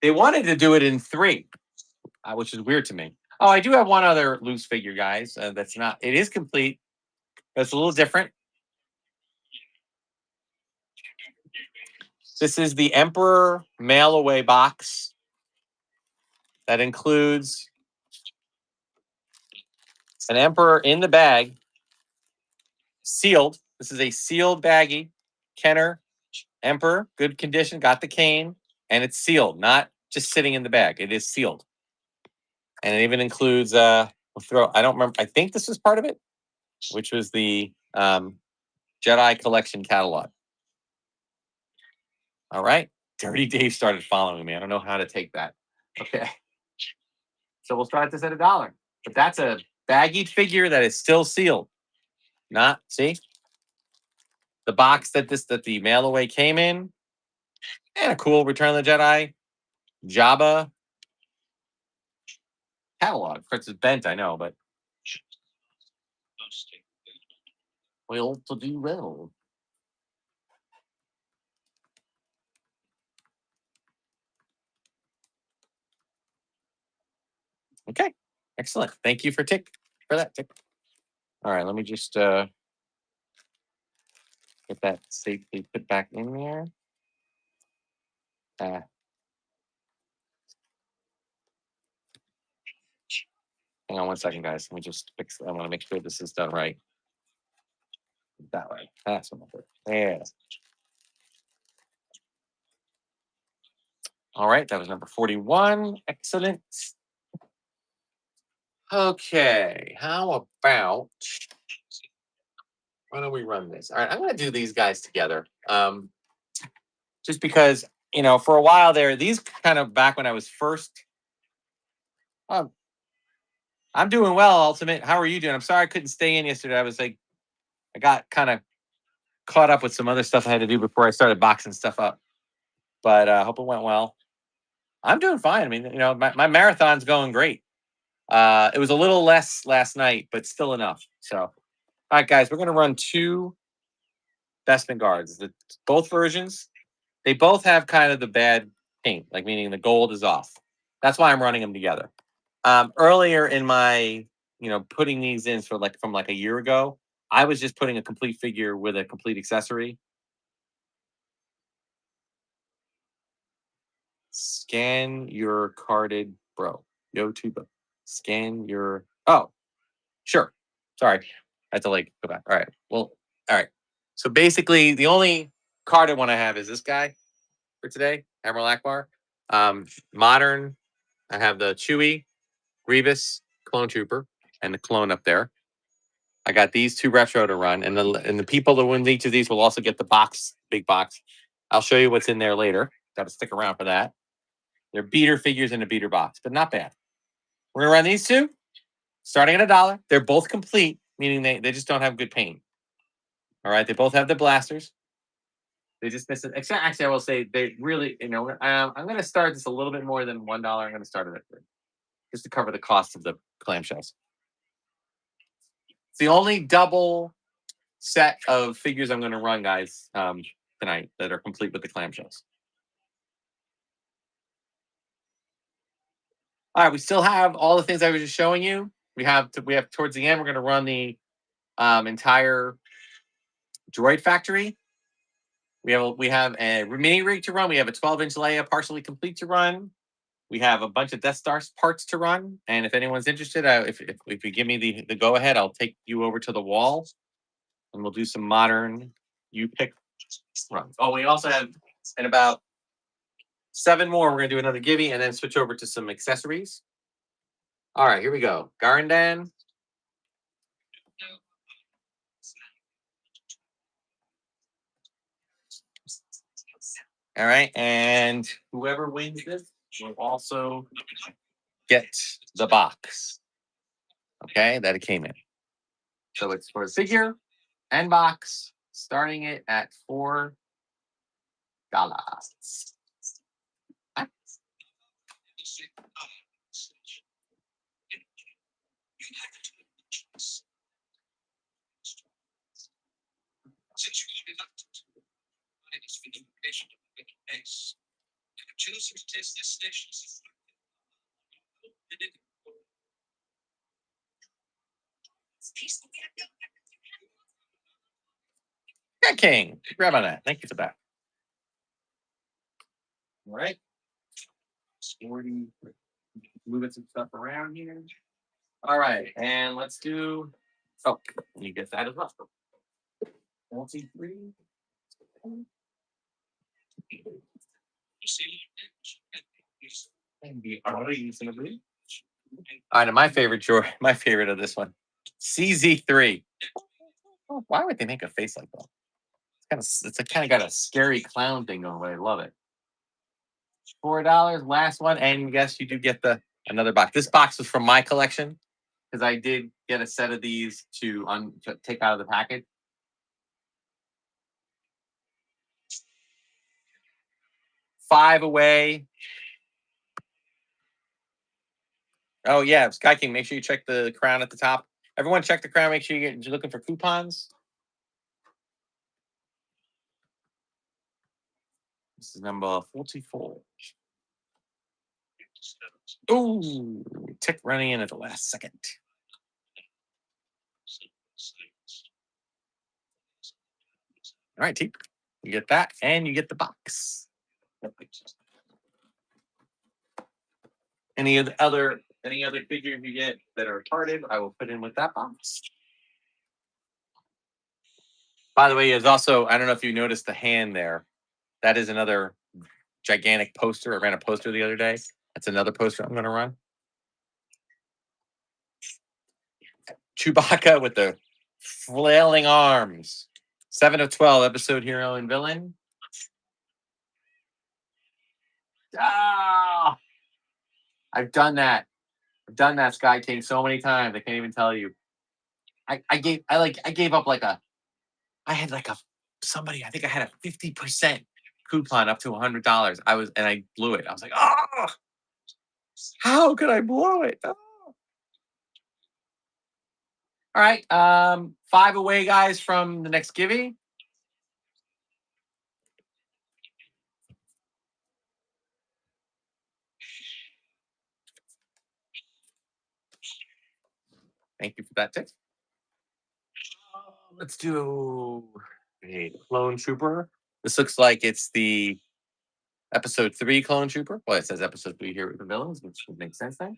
They wanted to do it in 3, which is weird to me. Oh, I do have one other loose figure, guys. That's not, it is complete, but it's a little different. This is the Emperor mail away box that includes an Emperor in the bag, sealed. This is a sealed baggie. Kenner Emperor, good condition, got the cane, and it's sealed, not just sitting in the bag. It is sealed. And it even includes I don't remember, I think this was part of it, which was the Jedi Collection catalog. All right. Dirty Dave started following me. I don't know how to take that. Okay. So we'll start this at $1. But that's a baggy figure that is still sealed. Not, see? The box that the mail away came in. And a cool Return of the Jedi Jabba catalog. Of course, it's bent, I know, but will to do well. Okay, excellent. Thank you for that tick. All right, let me just get that safely put back in there. Hang on one second, guys. Let me just fix. I want to make sure this is done right. That way. That's what I'm doing. There. All right, that was number 41. Excellent. Okay, how about, why don't we run this? All right, I'm going to do these guys together. Just because, for a while there, these kind of back when I was first. I'm doing well, Ultimate. How are you doing? I'm sorry I couldn't stay in yesterday. I got kind of caught up with some other stuff I had to do before I started boxing stuff up. But I hope it went well. I'm doing fine. I mean, my marathon's going great. It was a little less last night, but still enough. So, all right, guys, we're going to run 2 Bespin guards. Both versions, they both have kind of the bad paint, like meaning the gold is off. That's why I'm running them together. Earlier in my, putting these in from a year ago, I was just putting a complete figure with a complete accessory. Scan your carded bro. Yo, Tuba. Scan your. Oh, sure. Sorry. I had to go back. All right. Well, all right. So basically, the only carded one I have is this guy for today, Admiral Akbar. Modern. I have the Chewie, Grievous, Clone Trooper, and the clone up there. I got these 2 retro to run, and the people that win each of these will also get the box, big box. I'll show you what's in there later. Got to stick around for that. They're beater figures in a beater box, but not bad. We're gonna run these 2, starting at $1. They're both complete, meaning they just don't have good paint. All right, they both have the blasters. They just miss it. Actually, I will say they really, I'm gonna start this a little bit more than $1. I'm gonna start it at 3, just to cover the cost of the clamshells. It's the only double set of figures I'm going to run, guys, tonight that are complete with the clamshells. All right, we still have all the things I was just showing you. We have towards the end, we're going to run the entire Droid Factory. We have a mini rig to run. We have a 12-inch Leia partially complete to run. We have a bunch of Death Star parts to run. And if anyone's interested, if you give me the go ahead, I'll take you over to the wall and we'll do some modern you pick runs. Oh, we also have in about 7 more. We're gonna do another givey and then switch over to some accessories. All right, here we go. Garandan. All right, and whoever wins this will also get the box. Okay, that it came in. So it's for a figure and box, starting it at $4. Yeah, King. Grab on that. Thank you for that. All right. 40. Moving some stuff around here. All right, and let's do. Oh, you get that as well. Multi-3. All right, and my favorite my favorite of this one, CZ3. Oh, why would they make a face like that? It's kind of got a scary clown thing going, but I love it. $4, last one, and yes, you do get another box. This box was from my collection because I did get a set of these to take out of the package. Five away. Oh yeah, Sky King. Make sure you check the crown at the top. Everyone, check the crown. Make sure you're looking for coupons. This is number 44. Ooh, tick running in at the last second. All right, Teep. You get that, and you get the box. Any other figures you get that are carded, I will put in with that box. By the way, there's also, I don't know if you noticed the hand there. That is another gigantic poster. I ran a poster the other day. That's another poster I'm going to run. Chewbacca with the flailing arms. 7 of 12, episode hero and villain. Ah, I've done that. I've done that, Sky King, so many times. I can't even tell you. I gave up I had somebody, I think I had a 50% coupon up to $100. I blew it. I was like, oh, how could I blow it? Oh. All right. 5 away, guys, from the next giving. Thank you for that tip. Let's do a clone trooper. This looks like it's the episode 3 clone trooper. Well, it says episode 3 here with the villains, which would make sense then.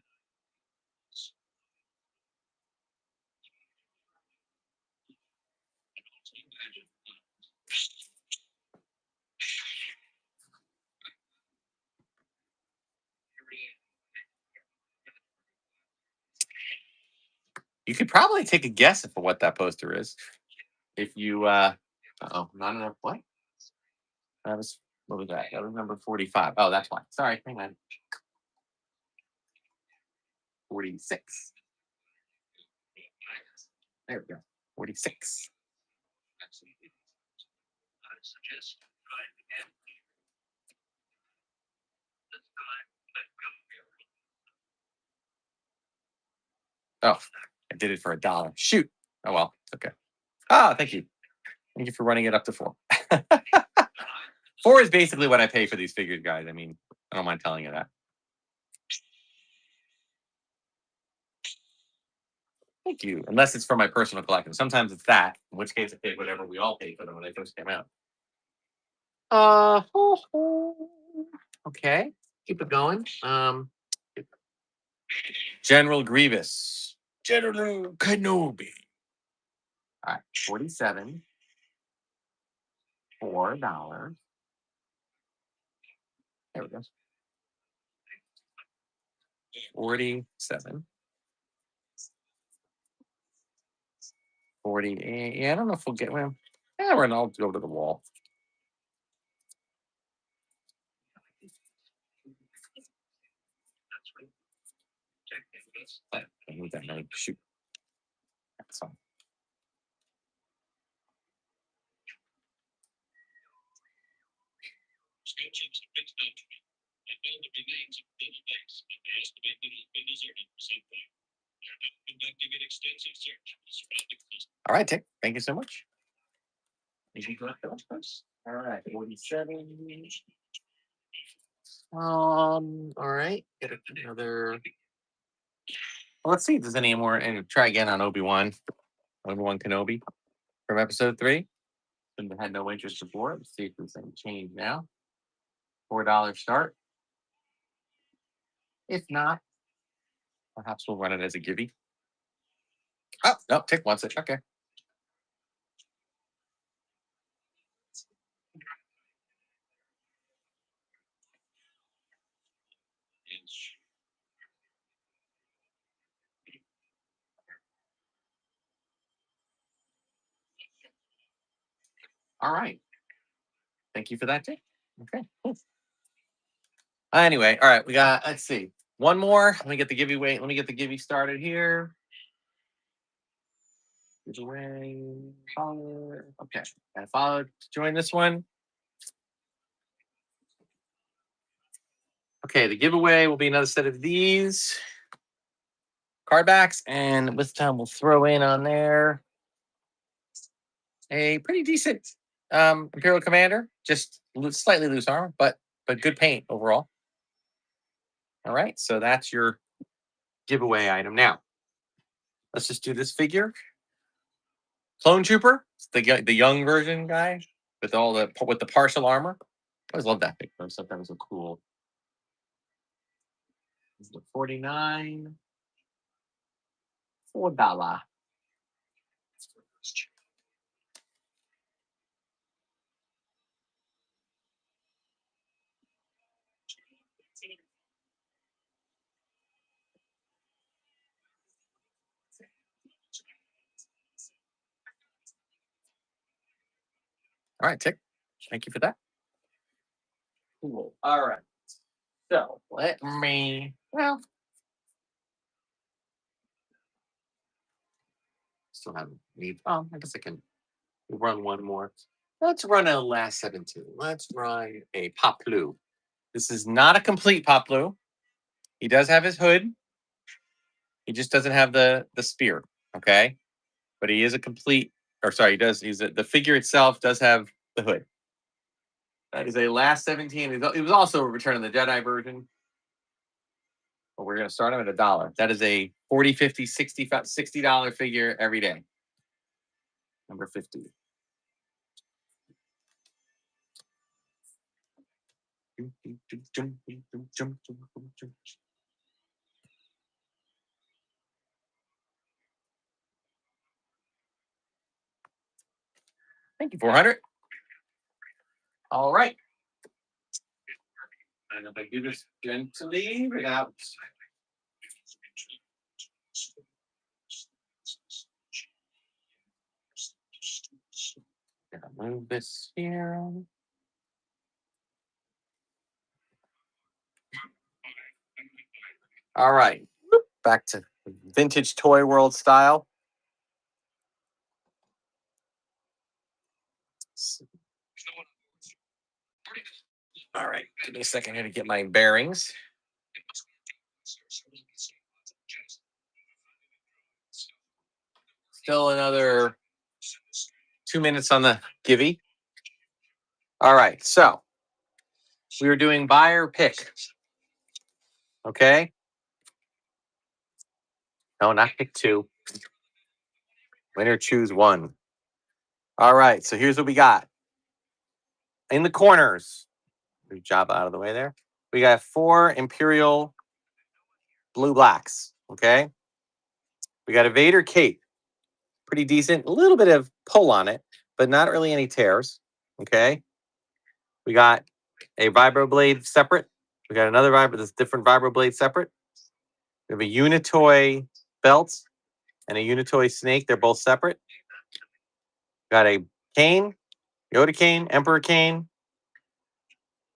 You could probably take a guess for what that poster is. If you not enough what? What was that? That was number 45. Oh, that's why. Sorry, hang on. 46. There we go. 46. Oh, I did it for $1. Shoot. Oh well. Okay. Ah, thank you. Thank you for running it up to 4. 4 is basically what I pay for these figures, guys. I mean, I don't mind telling you that. Thank you. Unless it's for my personal collection. Sometimes it's that, in which case I paid whatever we all paid for them when they first came out. Okay. Keep it going. General Grievous. General Kenobi. All right. 47. $4. There we go. 47. 48. Yeah, I don't know if we'll get one. Yeah, we're gonna go to the wall. I need that money. Shoot. That's fine. All right, Tick. Thank you so much. All right, 47. All right. Get another. Well, let's see if there's any more. And try again on Obi-Wan Kenobi from episode 3. Shouldn't have had no interest before. Let's see if there's any change now. $4 start. If not, perhaps we'll run it as a givey. Oh, no, Tick wants it. Okay. All right. Thank you for that, Tick. Okay. Cool. Anyway, all right. We got, let's see. One more. Let me get the givey started here. Giveaway. Follow. Okay. Got to follow to join this one. Okay, the giveaway will be another set of these card backs, and this time we'll throw in on there a pretty decent Imperial Commander, just slightly loose armor, but good paint overall. All right, so that's your giveaway item. Now, let's just do this figure. Clone Trooper, the young version guy with the partial armor. I always love that figure. I thought that was a cool. 49. $4. All right, Tick. Thank you for that. Cool. All right. So let me. Well, still haven't need. Oh, I guess I can run one more. Let's run a last 17. Let's run a Poplu. This is not a complete Poplu. He does have his hood. He just doesn't have the spear. Okay, but he is a complete. Or sorry, he does. The figure itself does have the hood. That is a last 17. It was also a Return of the Jedi version. But we're going to start him at $1. That is a 40, 50, 60, $60 figure every day. Number 50. Thank you, 400. All right. And if I do this gently without. Gonna move this here. All right. Back to vintage Toy World style. All right. Give me a second here to get my bearings. Still another 2 minutes on the givey. All right. So we were doing buy or pick. Okay. No, not pick 2. Winner choose one. All right, so here's what we got. In the corners, move Jabba out of the way there. We got 4 Imperial blue blacks. Okay. We got a Vader cape. Pretty decent. A little bit of pull on it, but not really any tears. Okay. We got a vibro blade separate. We got another this different vibro blade separate. We have a Unitoy belt and a Unitoy snake. They're both separate. Got a cane, Yoda cane, Emperor cane,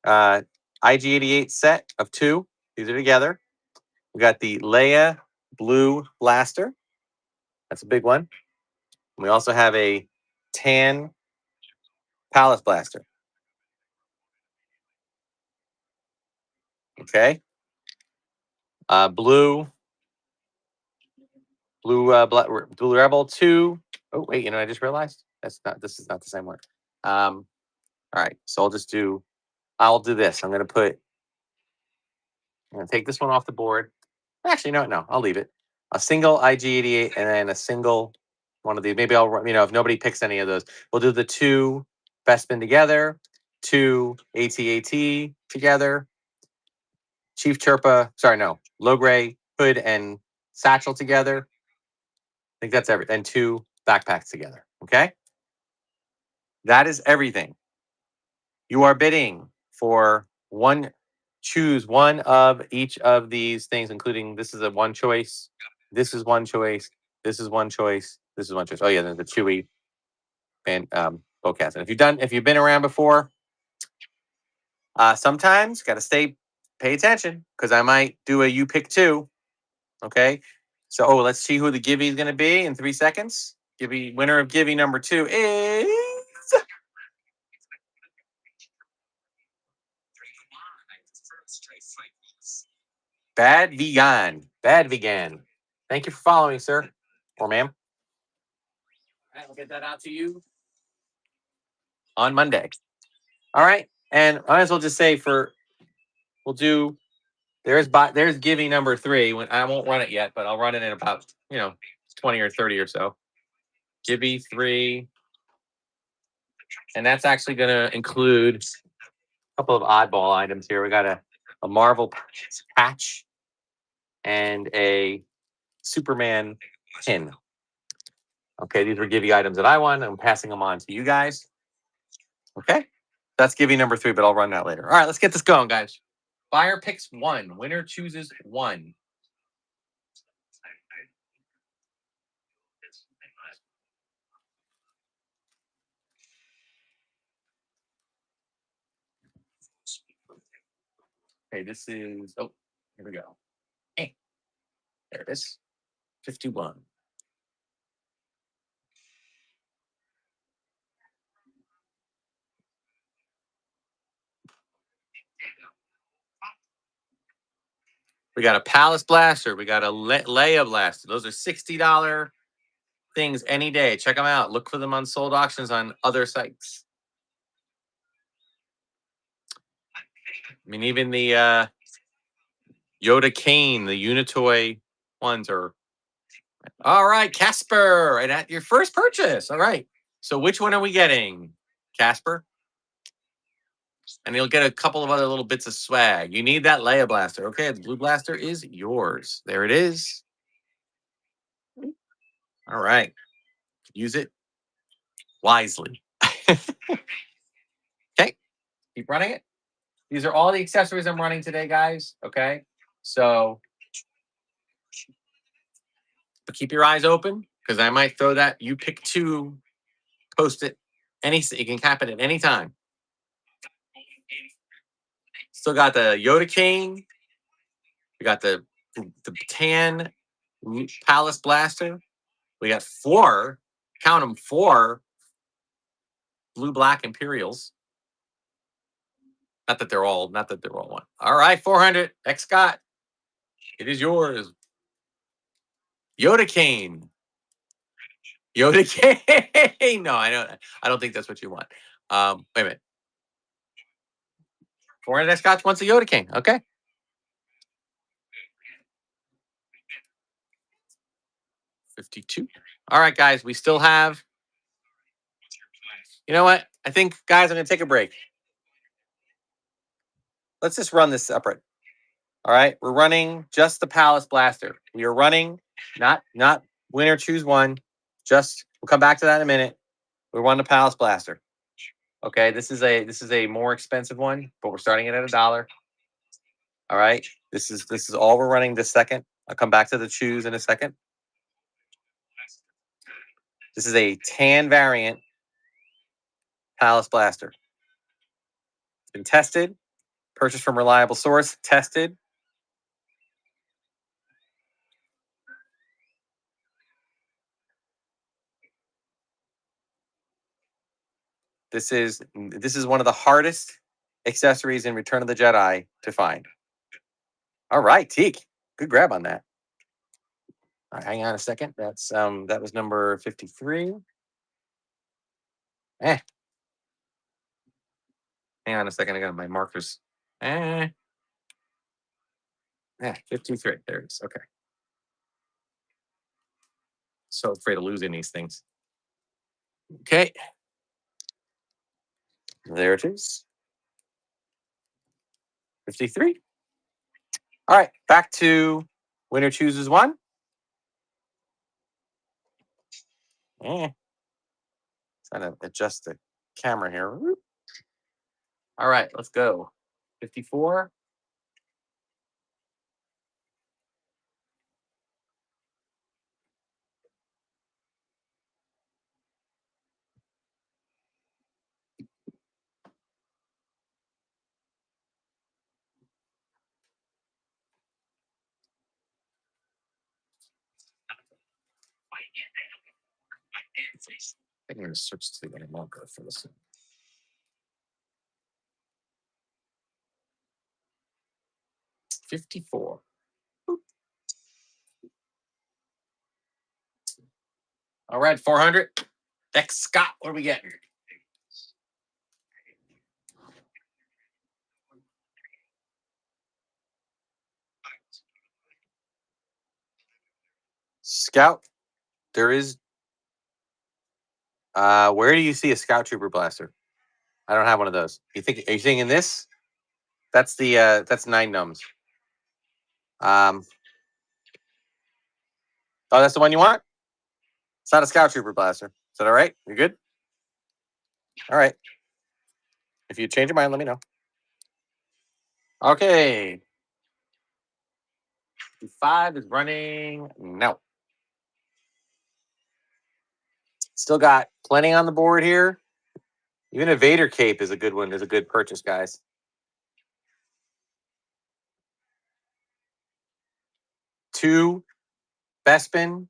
IG-88 set of 2. These are together. We got the Leia blue blaster. That's a big one. We also have a tan Palace blaster. Okay. Blue Rebel 2. Oh, wait, I just realized this is not the same one. All right, so I'll do this. I'm gonna take this one off the board. Actually, no, I'll leave it. A single IG-88 and then a single one of these. Maybe I'll, if nobody picks any of those, we'll do the 2 Bespin together, 2 AT-AT together, Chief Chirpa, Logray, Hood, and Satchel together. I think that's everything. And 2 backpacks together. Okay? That is everything. You are bidding for one. Choose one of each of these things, including this is a one choice. This is one choice. This is one choice. This is one choice. Oh yeah, the Chewy and bowcats. And if you've been around before, sometimes got to pay attention because I might do a you pick 2. Okay, so let's see who the Givey is going to be in 3 seconds. Winner of Givey number 2 is Bad Vegan. Bad Vegan. Thank you for following, sir or ma'am. All right, I'll get that out to you on Monday. All right, and I might as well just say there's Givey number 3. When I won't run it yet, but I'll run it in about 20 or 30 or so. Givey 3, and that's actually going to include a couple of oddball items here. We got a Marvel patch and a Superman pin. Okay, these were Givey items that I won. I'm passing them on to you guys. Okay, that's Givey number 3, but I'll run that later. All right, let's get this going, guys. Buyer picks 1. Winner chooses 1. Okay, this is, here we go. Hey, there it is. 51. We got a Palace Blaster. We got a Leia Blaster. Those are $60 things any day. Check them out. Look for them on sold auctions on other sites. I mean, even the Yoda cane, the Unitoy ones are. All right, Casper, and at your first purchase. All right. So which one are we getting, Casper? And you'll get a couple of other little bits of swag. You need that Leia Blaster. Okay, the blue blaster is yours. There it is. All right. Use it wisely. Okay. Keep running it. These are all the accessories I'm running today, guys. Okay. So, but keep your eyes open because I might throw that you pick 2, post it. You can cap it at any time. Still got the Yoda cane. We got the tan Palace Blaster. We got 4, count them, 4 blue black Imperials. Not that they're all one. All right, 400. X Scott. It is yours. Yoda cane. Yoda cane. No, I don't think that's what you want. Wait a minute. 400 X Scott wants a Yoda cane. Okay. 52. All right, guys, we still have. You know what? I think, guys, I'm going to take a break. Let's just run this separate. All right, we're running just the Palace Blaster. We are running not winner choose one. Just we'll come back to that in a minute. We run the Palace Blaster. Okay, this is a more expensive one, but we're starting it at $1. All right, this is all we're running this second. I'll come back to the choose in a second. This is a tan variant Palace Blaster. It's been tested, purchased from reliable source, tested. This is one of the hardest accessories in Return of the Jedi to find. All right, Teak. Good grab on that. All right, hang on a second. That's that was number 53. Hang on a second. I got my markers. 53. There it is. Okay. So afraid of losing these things. Okay. There it is. 53. All right, back to winner chooses one. Trying to adjust the camera here. All right, let's go. 54. I think I'm going to switch to the marker for this one. $54. All right, 400. Next, Scott, what are we getting? Scout. There is. Where do you see a Scout Trooper blaster? I don't have one of those. Are you thinking this? That's the that's 9 nums. Oh, that's the one you want? It's not a Scout Trooper blaster. Is that all right? You're good? All right. If you change your mind, let me know. Okay. 5 is running. No. Still got plenty on the board here. Even a Vader cape is a good one. Is a good purchase, guys. 2 Bespin.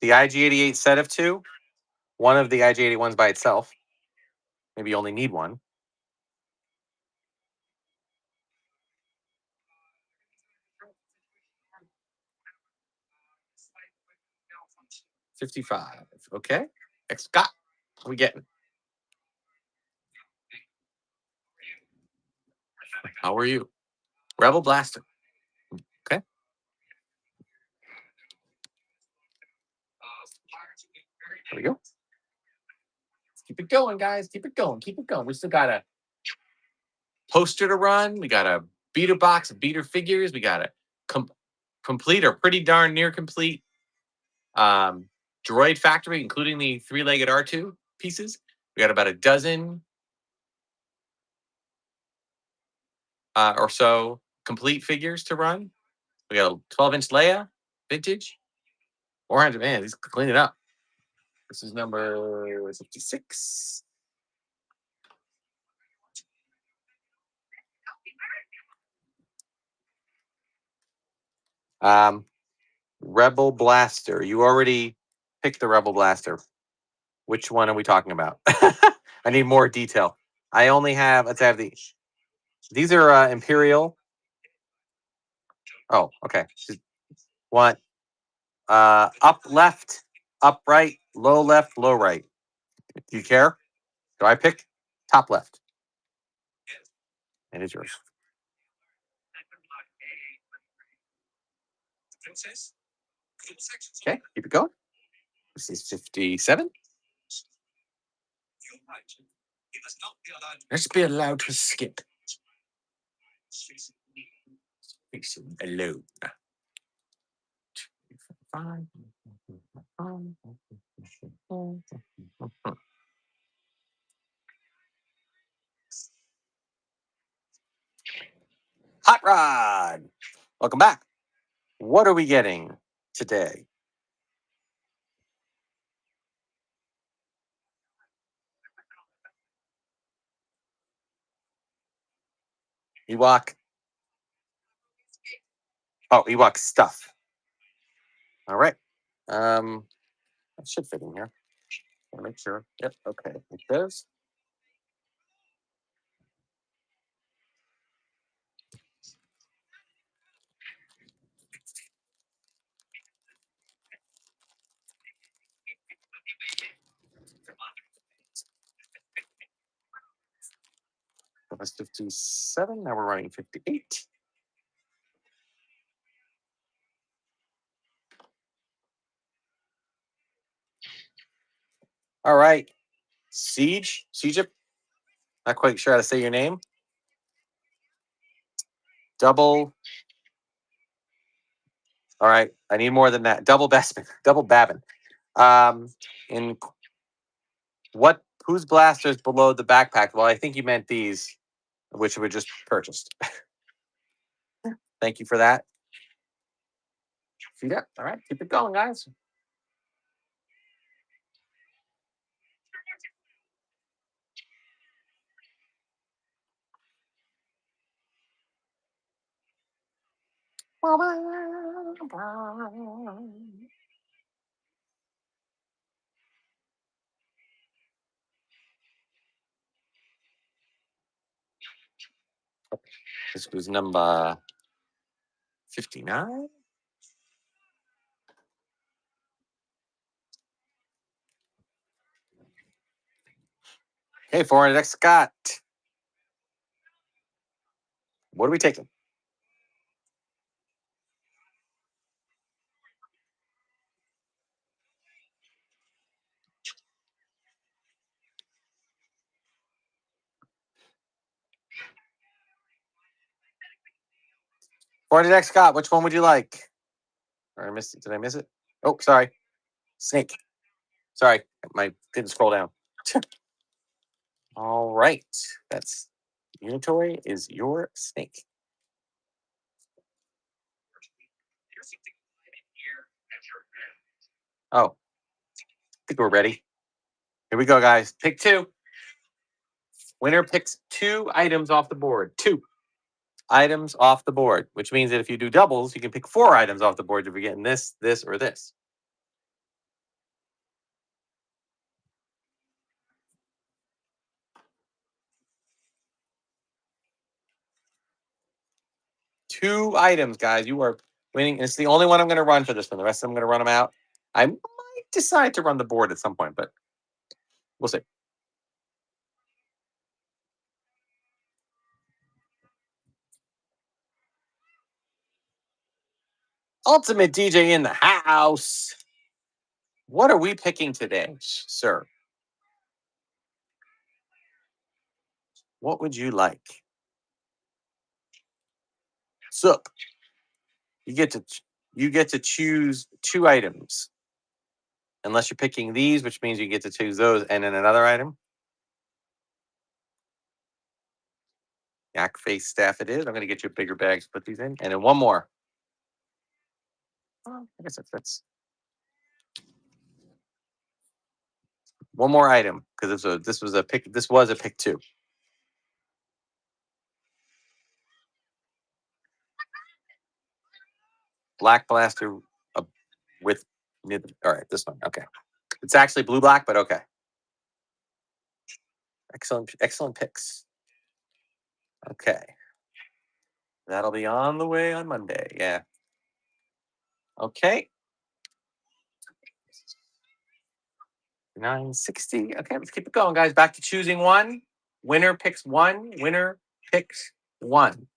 The IG-88 set of 2. One of the IG-81s by itself. Maybe you only need one. $55. Okay. Next, Scott. What are we getting? How are you? Rebel Blaster. Okay. There we go. Let's keep it going, guys. Keep it going. Keep it going. We still got a poster to run. We got a beater box of beater figures. We got a complete or pretty darn near complete droid factory, including the 3-legged R2 pieces. We got about a dozen or so complete figures to run. We got a 12-inch Leia, vintage. 400, man, these clean it up. This is number 56. Rebel Blaster. You already picked the Rebel Blaster. Which one are we talking about? I need more detail. I only have, let's have these. These are Imperial. Oh, okay. Want up left, up right, low left, low right. Do you care? Do I pick top left? It is yours. Okay, keep it going. This is 57. Let's be allowed to skip. Facing alone. Hot Rod. Welcome back. What are we getting today? Ewok. Oh, Ewok stuff. All right. That should fit in here. I'll make sure. Yep. Okay. It does. That was 57. Now we're running 58. All right. Siege. Not quite sure how to say your name. Double. All right. I need more than that. Double Bestman. Double Babin. In what? Whose blasters below the backpack? Well, I think you meant these, which we just purchased. Thank you for that. Feet up. All right. Keep it going, guys. This was number 59. Hey, 400X Scott. What are we taking? X Scott, which one would you like? Or I missed it. Did I miss it? Oh, sorry. Snake. Sorry, my didn't scroll down. All right. That's Unitoy is your snake. Oh, I think we're ready. Here we go, guys. Pick two. Winner picks 2 items off the board. 2 items off the board, which means that if you do doubles, you can pick 4 items off the board if you're getting this, this, or this. Two items, guys. You are winning. It's the only one I'm going to run for this one. The rest of them I'm going to run them out. I might decide to run the board at some point, but we'll see. Ultimate DJ in the house. What are we picking today, sir? What would you like? Sup? You get to choose 2 items. Unless you're picking these, which means you get to choose those and then another item. Yak face staff it is. I'm going to get you a bigger bag to put these in. And then one more. Oh, I guess that fits. One more item because this was a pick. This was a pick 2. Black blaster with. All right, this one. Okay, it's actually blue black, but okay. Excellent picks. Okay, that'll be on the way on Monday. Yeah. Okay. 960. Okay, let's keep it going, guys. Back to choosing one. Winner picks 1. Winner picks 1.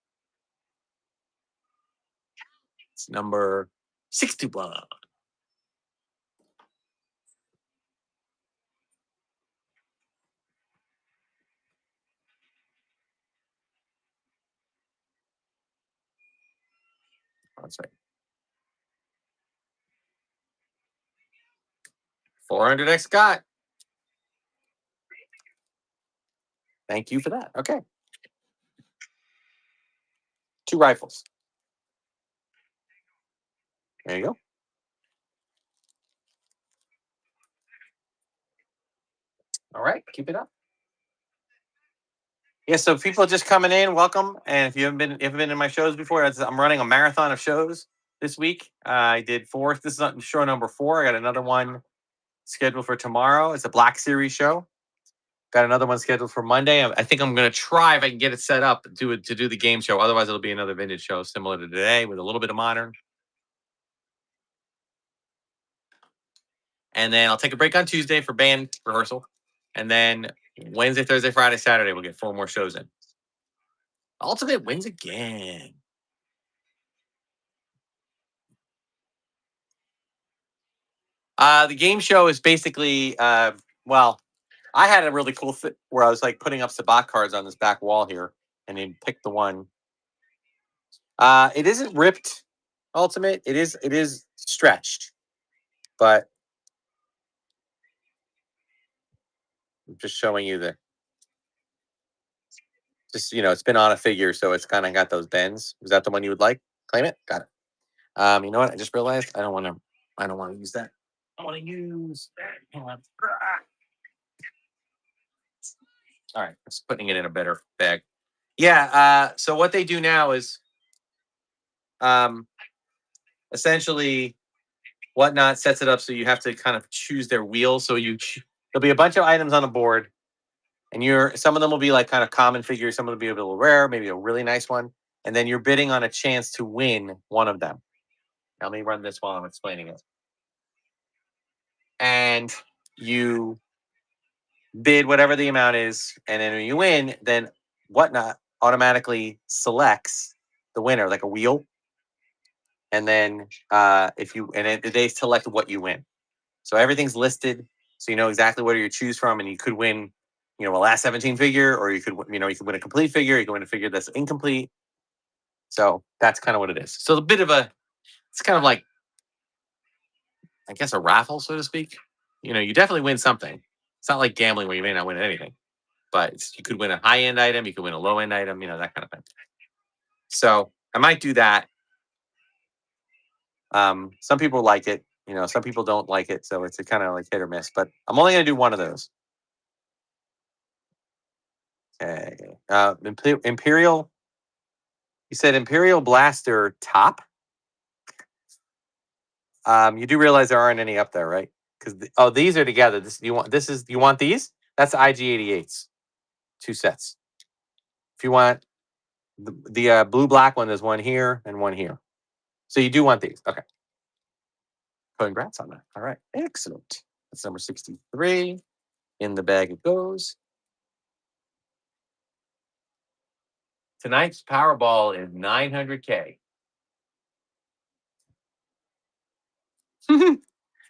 It's number 61. That's right. 400x Scott. Thank you for that. Okay. 2 rifles. There you go. All right. Keep it up. Yeah, so people just coming in, welcome. And if you haven't been in my shows before, I'm running a marathon of shows this week. I did 4. This is show number 4. I got another one scheduled for tomorrow. It's a Black Series show. Got another one scheduled for Monday. I think I'm going to try if I can get it set up to do the game show. Otherwise, it'll be another vintage show similar to today with a little bit of modern. And then I'll take a break on Tuesday for band rehearsal. And then Wednesday, Thursday, Friday, Saturday, we'll get 4 more shows in. Ultimate wins again. The game show is basically, well, I had a really cool fit where I was like putting up Sabat cards on this back wall here, and then pick the one. It isn't ripped, Ultimate. It is stretched, but I'm just showing you it's been on a figure, so it's kind of got those bends. Is that the one you would like? Claim it. Got it. You know what? I just realized I don't want to use that. I want to use that. Hang on. All right, just putting it in a better bag. Yeah. So what they do now is, essentially, Whatnot sets it up so you have to kind of choose their wheels. So there'll be a bunch of items on the board, and some of them will be like kind of common figures. Some of them will be a little rare, maybe a really nice one, and then you're bidding on a chance to win one of them. Now, let me run this while I'm explaining it. And you bid whatever the amount is, and then when you win, then Whatnot automatically selects the winner, like a wheel. And then they select what you win. So everything's listed, so you know exactly what you choose from, and you could win, a last 17 figure, or you could win a complete figure. You can win a figure that's incomplete. So that's kind of what it is. So it's kind of like, I guess, a raffle, so to speak. You definitely win something. It's not like gambling where you may not win anything, but you could win a high end item, you could win a low end item, that kind of thing. So I might do that. Some people like it, some people don't like it, so it's a kind of like hit or miss. But I'm only going to do one of those. Okay. Imperial. You said Imperial Blaster top. You do realize there aren't any up there, right? Because these are together. You want these? That's IG88s, 2 sets. If you want the blue black one, there's one here and one here. So you do want these. Okay. Congrats on that. All right. Excellent. That's number 63. In the bag it goes. Tonight's Powerball is 900K.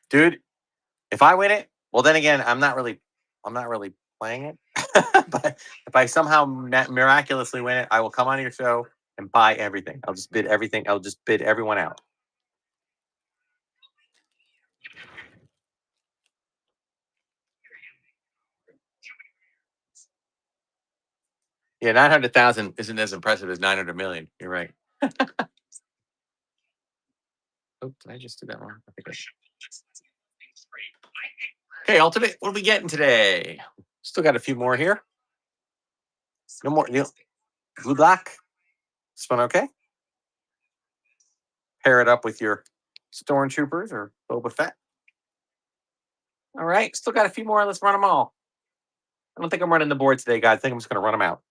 Dude, if I win it, well, then again, I'm not really playing it. But if I somehow miraculously win it, I will come on your show and buy everything. I'll just bid everything. I'll just bid everyone out. Yeah, 900,000 isn't as impressive as 900 million. You're right. Oh, did I just do that wrong? I think Okay, Ultimate, what are we getting today? Still got a few more here. No more. Blue black. This one okay? Pair it up with your Stormtroopers or Boba Fett. All right, still got a few more. Let's run them all. I don't think I'm running the board today, guys. I think I'm just going to run them out.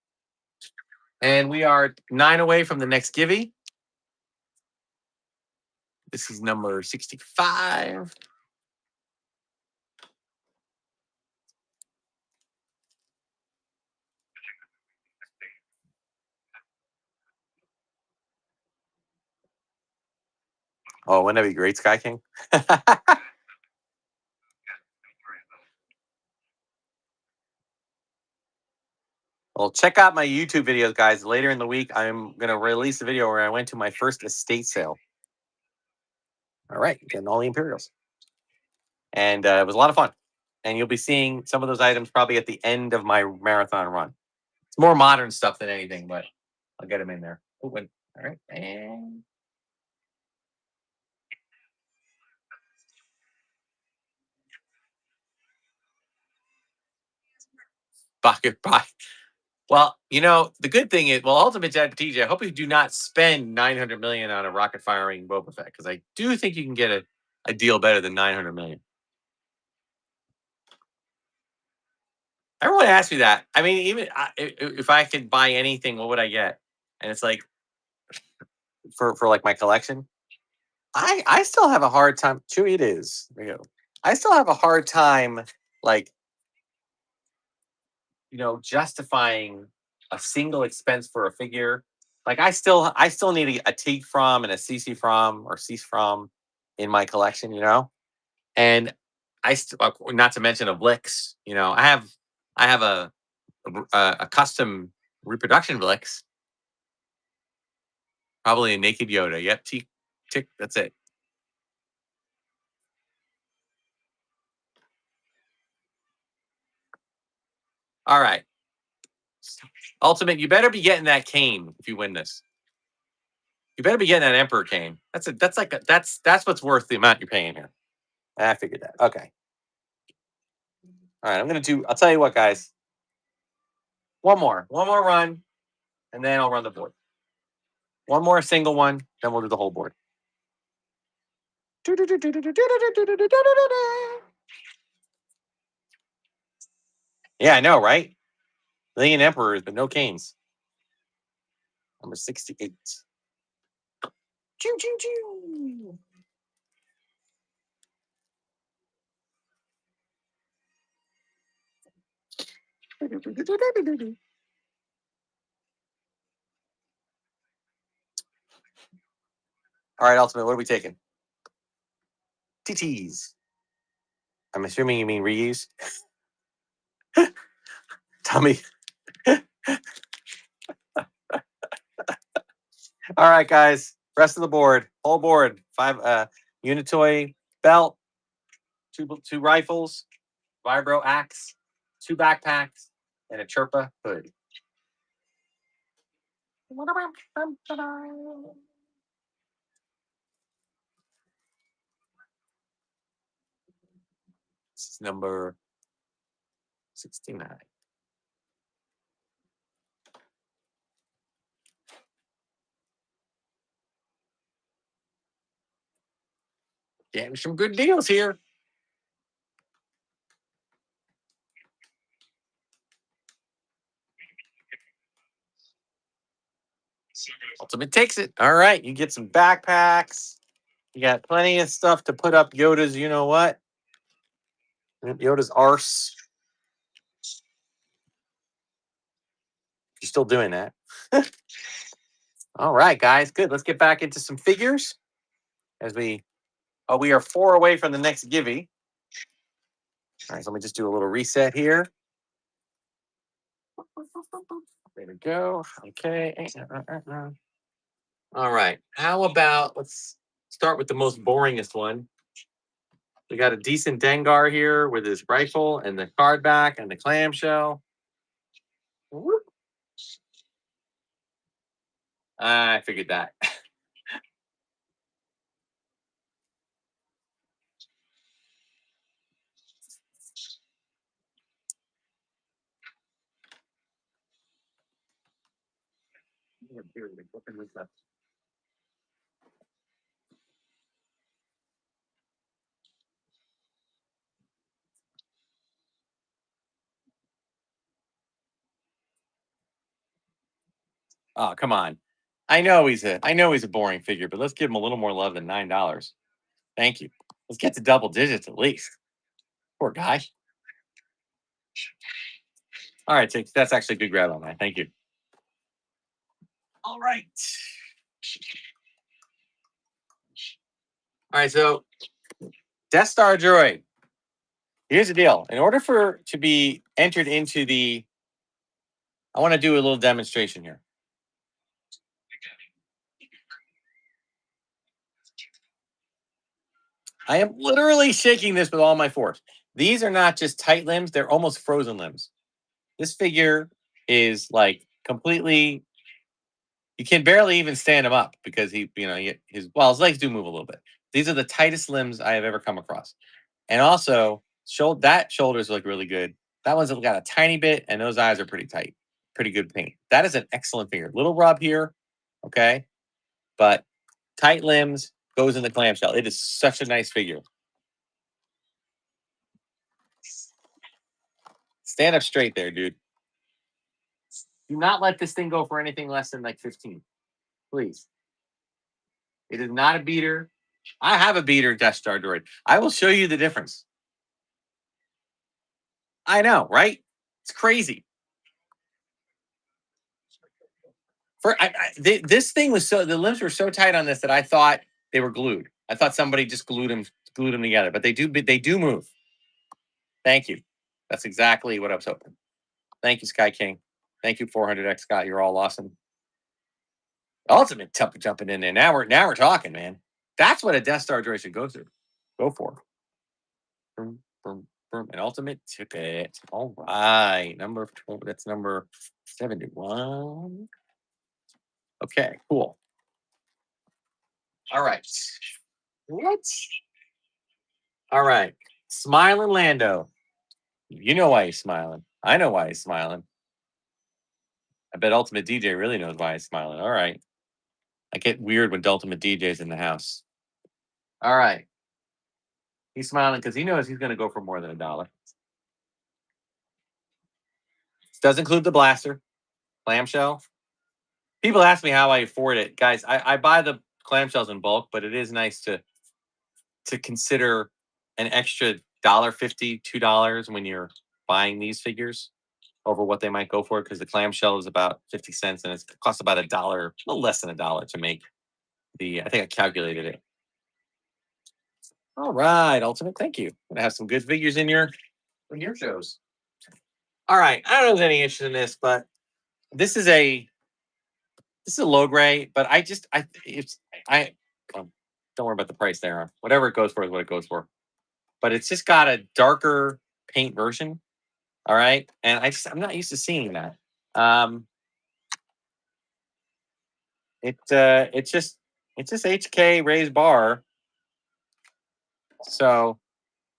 And we are 9 away from the next Givey. This is number 65. Oh, wouldn't that be great, Sky King? Well, check out my YouTube videos, guys. Later in the week, I'm going to release a video where I went to my first estate sale. All right, getting all the Imperials. And it was a lot of fun. And you'll be seeing some of those items probably at the end of my marathon run. It's more modern stuff than anything, but I'll get them in there. All right. And bucket buy. Well, the good thing is, Ultimate Jet TJ, I hope you do not spend 900 million on a rocket firing Boba Fett, because I do think you can get a deal better than 900 million. Everyone asks me that. I mean, even if I could buy anything, what would I get? And it's like for like my collection, I still have a hard time. True, it is. There you go. I still have a hard time, like justifying a single expense for a figure. Like I still need a T from and a CC from or CC from in my collection. And not to mention a Blix. I have a custom reproduction Blix, probably a naked Yoda. Yep, tick. That's it. All right, Ultimate. You better be getting that cane if you win this. You better be getting that Emperor cane. That's what's worth the amount you're paying here. I figured that. Okay. All right. I'll tell you what, guys. One more run, and then I'll run the board. One more single one, then we'll do the whole board. Yeah, I know, right? Million Emperors, but no canes. Number 68. Choo, choo, choo. All right, Ultimate, what are we taking? TTs. I'm assuming you mean reuse. Tommy. All right, guys. Rest of the board. Whole board. 5 Unitoy belt, two rifles, vibro axe, 2 backpacks, and a Chirpa hood. This is number 69. Getting some good deals here. Ultimate takes it. All right, you get some backpacks. You got plenty of stuff to put up Yoda's. You know what? Yoda's arse. You're still doing that. All right, guys. Good. Let's get back into some figures as we are 4 away from the next givey. All right, so let me just do a little reset here. There we go. Okay. All right. How about let's start with the most boringest one. We got a decent Dengar here with his rifle and the card back and the clamshell. Whoop. I figured that. Oh, come on. I know he's a boring figure, but let's give him a little more love than $9. Thank you. Let's get to double digits at least. Poor guy. All right, that's actually a good grab on that. Thank you. All right. All right, so Death Star droid. Here's the deal. In order to be entered into I want to do a little demonstration here. I am literally shaking this with all my force. These are not just tight limbs, they're almost frozen limbs. This figure is like completely, you can barely even stand him up because his legs do move a little bit. These are the tightest limbs I have ever come across. And also, that shoulders look really good. That one's got a tiny bit, and those eyes are pretty tight. Pretty good paint. That is an excellent figure. Little rub here, okay? But tight limbs goes in the clamshell. It is such a nice figure. Stand up straight there, dude. Do not let this thing go for anything less than like 15. Please. It is not a beater. I have a beater Death Star droid. I will show you the difference. I know, right? It's crazy. This thing was the limbs were so tight on this that I thought they were glued. I thought somebody just glued them together, but they do move. Thank you. That's exactly what I was hoping. Thank you, Sky King. Thank you, 400X Scott. You're all awesome. Ultimate jumping in there. Now we're talking, man. That's what a Death Star droid should go through. Go for. Boom, boom, boom. An ultimate ticket. All right. That's number 71. Okay, cool. All right. What? All right. Smiling Lando. You know why he's smiling. I know why he's smiling. I bet Ultimate DJ really knows why he's smiling. All right. I get weird when Ultimate DJ's in the house. All right. He's smiling because he knows he's going to go for more than $1. Does include the blaster, clamshell. People ask me how I afford it. Guys, I buy the clamshells in bulk, but it is nice to consider an extra $1.50, $2 when you're buying these figures over what they might go for, because the clamshell is about 50 cents and it costs about $1, a little less than $1 to make I think I calculated it. All right, Ultimate, thank you. I'm gonna have some good figures in your shows. All right, I don't know if there's any interest in this, but this is a low grade, but don't worry about the price there. Whatever it goes for is what it goes for. But it's just got a darker paint version. All right. And I'm not used to seeing that. It's just HK raised bar. So,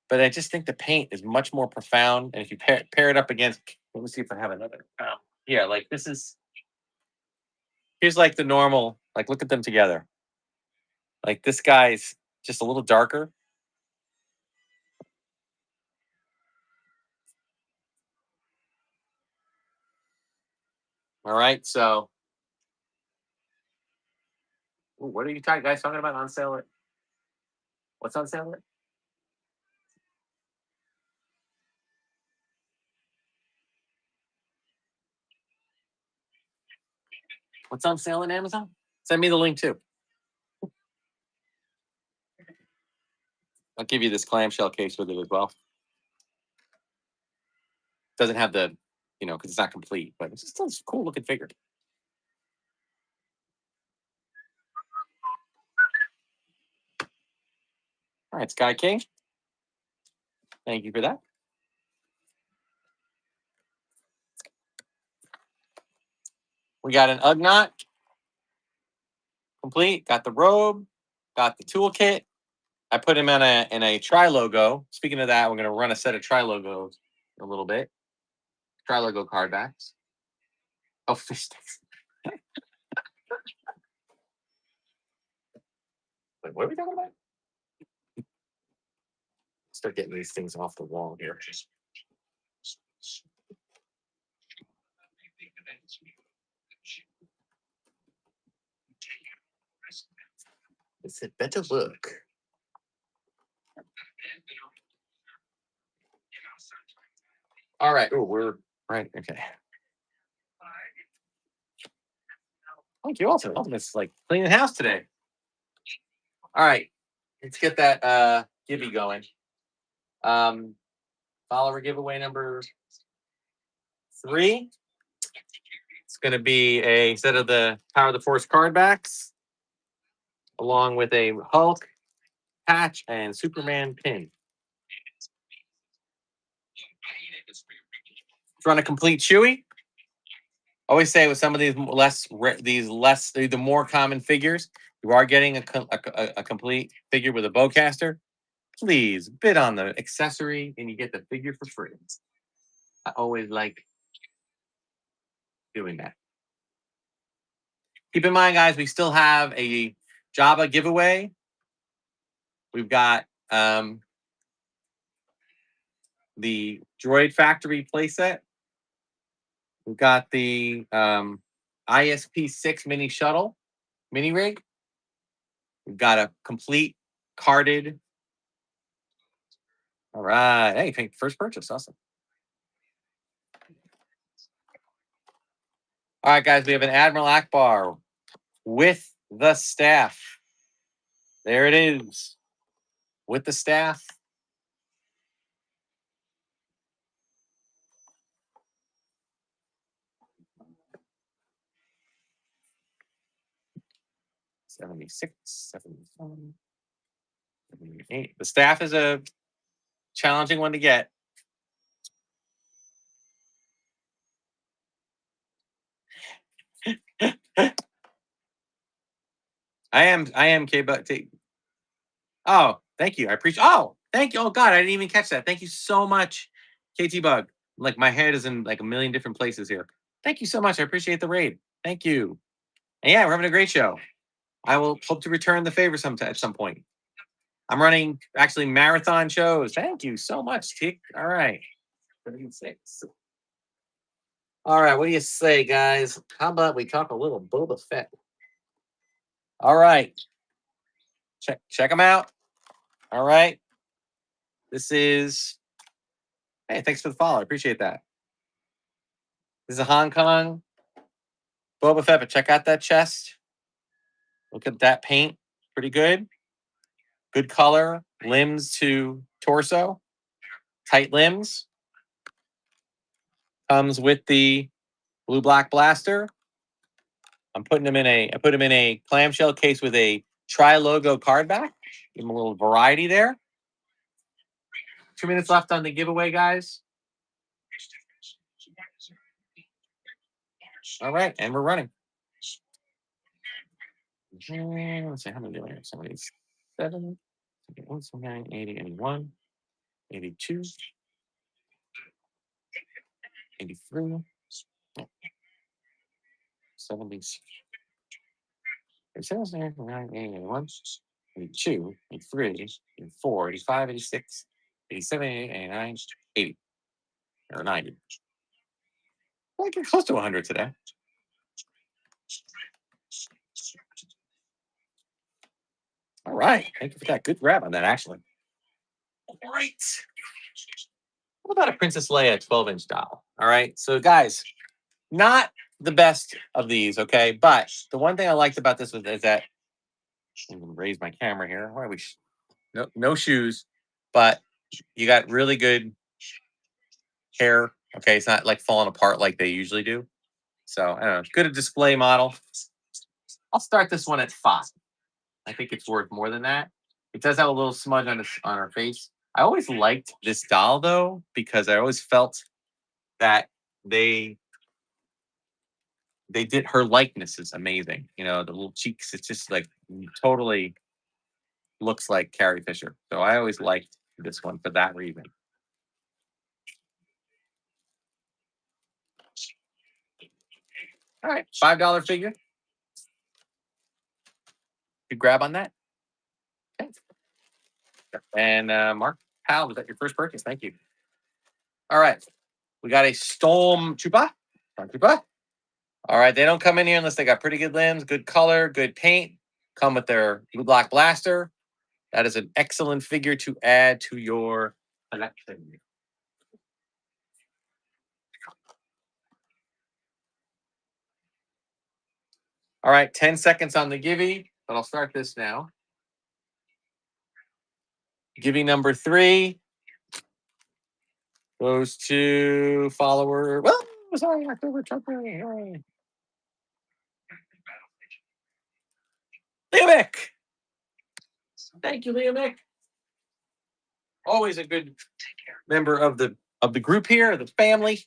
but I just think the paint is much more profound. And if you pair it up against, let me see if I have another. Yeah, like here's like the normal, like look at them together. Like this guy's just a little darker. All right. So, what are you guys talking about on sale? What's on sale? What's on sale on Amazon? Send me the link too. I'll give you this clamshell case with it as well. Doesn't have the, because it's not complete, but it's just a cool looking figure. All right, Sky King. Thank you for that. We got an Ugnaught complete. Got the robe. Got the toolkit. I put him in a tri logo. Speaking of that, we're going to run a set of tri logos in a little bit. Tri logo card backs. Oh, fish sticks. Wait, what are we talking about? Start getting these things off the wall here. It's a better look. All right. Oh, we're right. Okay. Thank you. Also, Ultimate's like cleaning the house today. All right. Let's get that Gibby going. Follower giveaway number 3. It's going to be a set of the Power of the Force card backs, along with a Hulk patch and Superman pin. Run a complete Chewy. Always say with some of these the more common figures, you are getting a complete figure with a bowcaster. Please bid on the accessory and you get the figure for free. I always like doing that. Keep in mind, guys, we still have a Jabba giveaway. We've got the Droid Factory playset. We've got the ISP-6 mini shuttle mini rig. We've got a complete carded. All right. Hey, first purchase. Awesome. All right, guys. We have an Admiral Akbar with the staff. There it is. With the staff. $76, $77, $78. The staff is a challenging one to get. I am K but oh, thank you. I appreciate thank you. Oh God, I didn't even catch that. Thank you so much, KT Bug. Like my head is in like a million different places here. Thank you so much. I appreciate the raid. Thank you. And yeah, we're having a great show. I will hope to return the favor at some point. I'm running actually marathon shows. Thank you so much, Tick. All right. 36. All right, what do you say, guys? How about we talk a little Boba Fett? All right. Check them out. All right. This is hey, thanks for the follow. I appreciate that. This is a Hong Kong Boba Fett, but check out that chest. Look at that paint. Pretty good. Good color. Limbs to torso. Tight limbs. Comes with the blue black blaster. I put him in a clamshell case with a tri-logo card back. Give him a little variety there. 2 minutes left on the giveaway, guys. All right, and we're running. Let's see how many do we have? 77, 79, 80, 81, 82, 83, 70, 87, 89, 80, 81, 82, 83, 84, 85, 86, 87, 88, 89, 80, or 90. I get close to 100 today. All right. Thank you for that. Good grab on that, actually. All right. What about a Princess Leia 12-inch doll? All right. So, guys, not the best of these, okay? But the one thing I liked about this is that I'm going to raise my camera here. Why are we? No shoes, but you got really good hair. Okay, it's not like falling apart like they usually do. So I don't know. Good display model. I'll start this one at 5. I think it's worth more than that. It does have a little smudge on her face. I always liked this doll though because I always felt that they did her likeness is amazing. You know, the little cheeks. It's just like totally looks like Carrie Fisher. So I always liked this one for that reason. All right, $5 figure. You grab on that. Thanks. And Mark Powell, was that your first purchase? Thank you. All right, we got a Storm Tuba. All right, they don't come in here unless they got pretty good limbs, good color, good paint. Come with their blue black blaster. That is an excellent figure to add to your collection. All right, 10 seconds on the Givey, but I'll start this now. Givey number 3 goes to follower. Well, sorry, October Trumper. Livick. Thank you, Leah Mick. Always a good member of the group here, the family.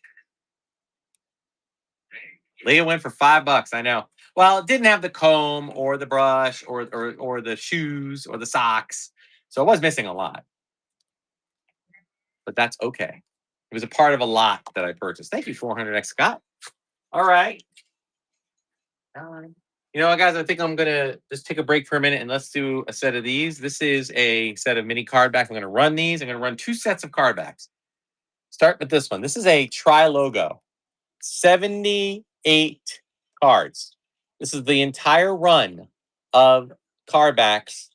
Leah went for $5. I know. Well, it didn't have the comb or the brush or the shoes or the socks, so it was missing a lot. But that's okay. It was a part of a lot that I purchased. Thank you, 400X Scott. All right. You know what, guys? I think I'm gonna just take a break for a minute and let's do a set of these. This is a set of mini card backs. I'm gonna run these. I'm gonna run 2 sets of card backs. Start with this one. This is a tri-logo. 78 cards. This is the entire run of card backs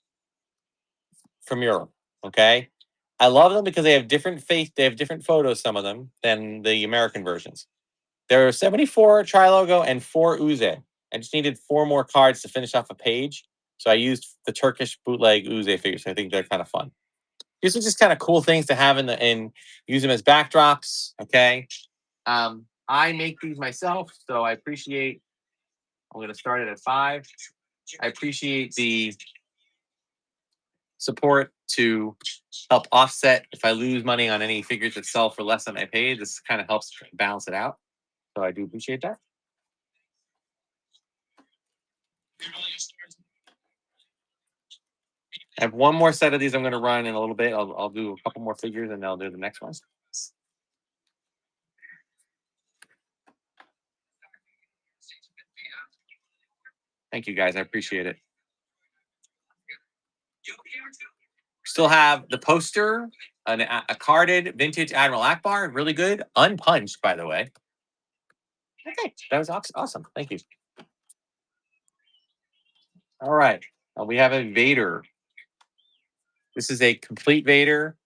from Europe. Okay. I love them because they have different they have different photos, some of them, than the American versions. There are 74 tri-logo and 4 Uze. I just needed 4 more cards to finish off a page. So I used the Turkish bootleg Uze figures. I think they're kind of fun. These are just kind of cool things to have and use them as backdrops. Okay. I make these myself, so I appreciate. I'm going to start it at 5. I appreciate the support to help offset if I lose money on any figures that sell for less than I paid. This kind of helps balance it out. So I do appreciate that. I have one more set of these I'm going to run in a little bit. I'll do a couple more figures and then I'll do the next ones. Thank you, guys. I appreciate it. Still have the poster, a carded vintage Admiral Akbar. Really good. Unpunched, by the way. Okay, that was awesome. Thank you. All right. We have a Vader. This is a complete Vader.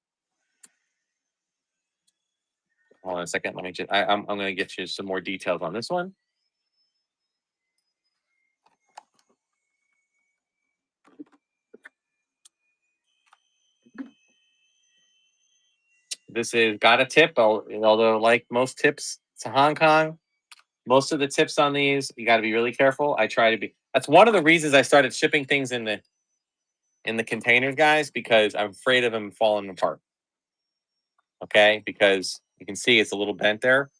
Hold on a second. Let me just. I'm going to get you some more details on this one. This is got a tip, although like most tips to Hong Kong, most of the tips on these you got to be really careful. I try to be. That's one of the reasons I started shipping things in the containers, guys, because I'm afraid of them falling apart. Okay, because you can see it's a little bent there,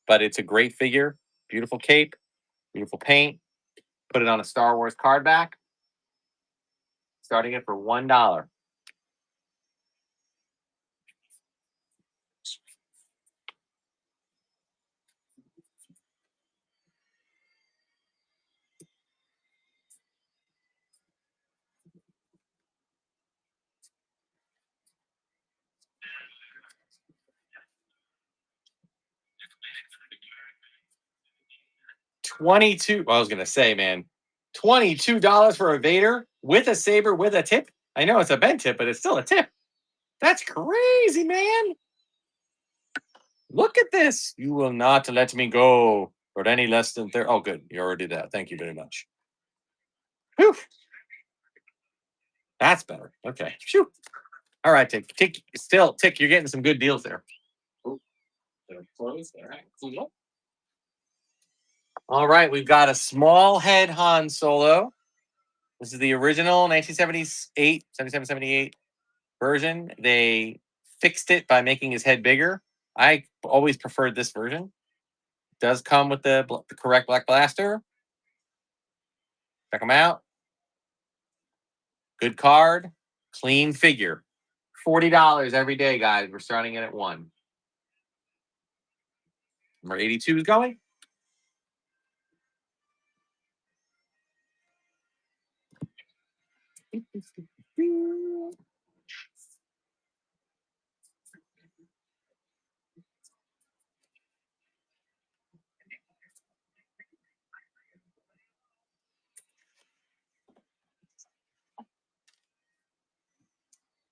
but it's a great figure. Beautiful cape, beautiful paint. Put it on a Star Wars card back. Starting it for $1. $22. Well, I was gonna say, man, $22 for a Vader with a saber with a tip. I know it's a bent tip, but it's still a tip. That's crazy, man. Look at this. You will not let me go for any less than 30. Oh, good. You already did that. Thank you very much. Whew. That's better. Okay. Phew. All right, Tick. Tick. Still, Tick. You're getting some good deals there. All right, we've got a small head Han Solo. This is the original 1978, 77, 78 version. They fixed it by making his head bigger. I always preferred this version. It does come with the correct black blaster. Check them out. Good card, clean figure. $40 every day, guys. We're starting it at 1. Number 82 is going.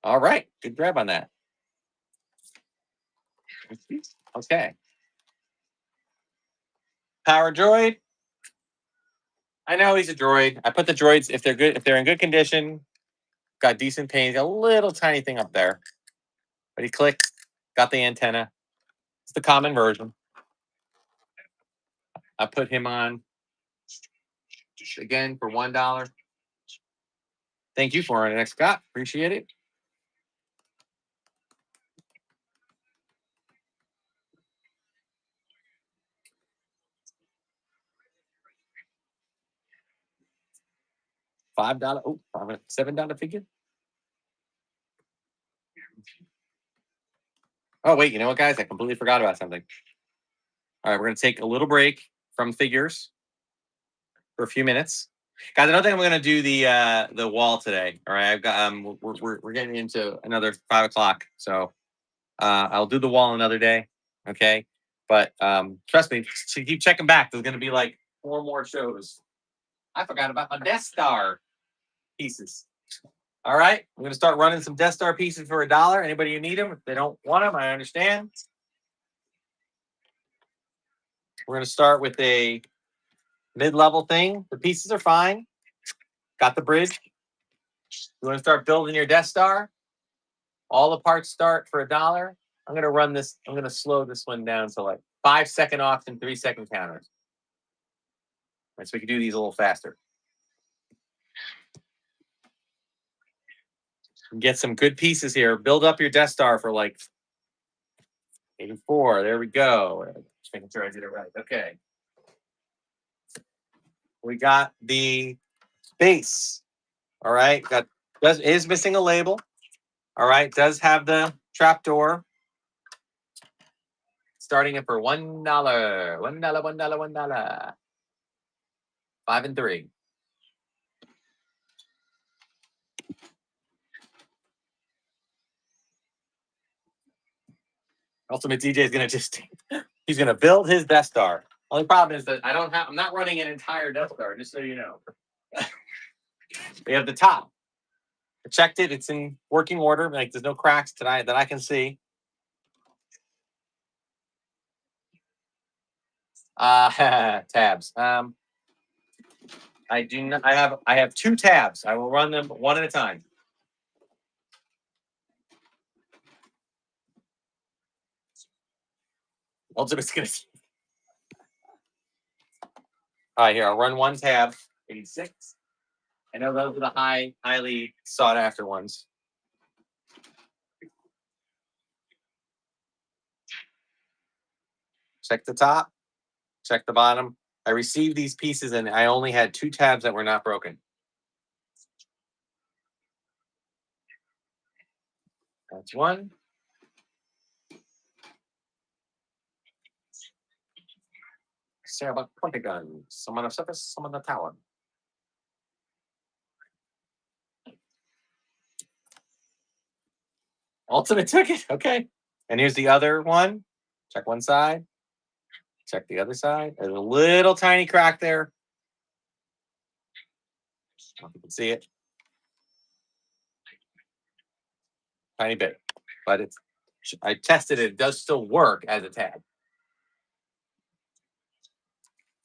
All right, good grab on that. Okay. Power droid. I know he's a droid. I put the droids if they're good, if they're in good condition, got decent paint, got a little tiny thing up there. But he clicked, got the antenna. It's the common version. I put him on again for $1. Thank you for it, Scott. Appreciate it. $5. Oh, $7 figure. Oh, wait, you know what, guys? I completely forgot about something. All right, we're going to take a little break from figures for a few minutes. Guys, I don't think I'm going to do the wall today. All right, I've got we're getting into another 5 o'clock, so I'll do the wall another day. Okay, but trust me, keep checking back. There's going to be like 4 more shows. I forgot about my Death Star pieces. All right, I'm going to start running some Death Star pieces for $1. Anybody who need them, if they don't want them, I understand. We're going to start with a mid-level thing. The pieces are fine. Got the bridge. You want to start building your Death Star? All the parts start for $1. I'm going to run this. I'm going to slow this one down to like 5-second option, 3-second counters. Right, so we can do these a little faster. Get some good pieces here. Build up your Death Star for like 84. There we go. Just making sure I did it right. Okay. We got the base. All right. Is missing a label. All right. Does have the trapdoor. Starting it for $1. $1. 5 and 3. Ultimate DJ is gonna he's gonna build his Death Star. Only problem is that I'm not running an entire Death Star, just so you know. We have the top. I checked it, it's in working order. Like there's no cracks tonight that I can see. Tabs. I do not I have 2 tabs. I will run them one at a time. Ultimate's gonna all right, here, I'll run 1 tab, 86. I know those are the highly sought after ones. Check the top, check the bottom. I received these pieces and I only had 2 tabs that were not broken. That's 1. Say about 20 guns. Some on the surface, some on the tower. Ultimate took it. Okay. And here's the other one. Check one side. Check the other side. There's a little tiny crack there. I don't know if you can see it. Tiny bit. But I tested it. It does still work as a tab.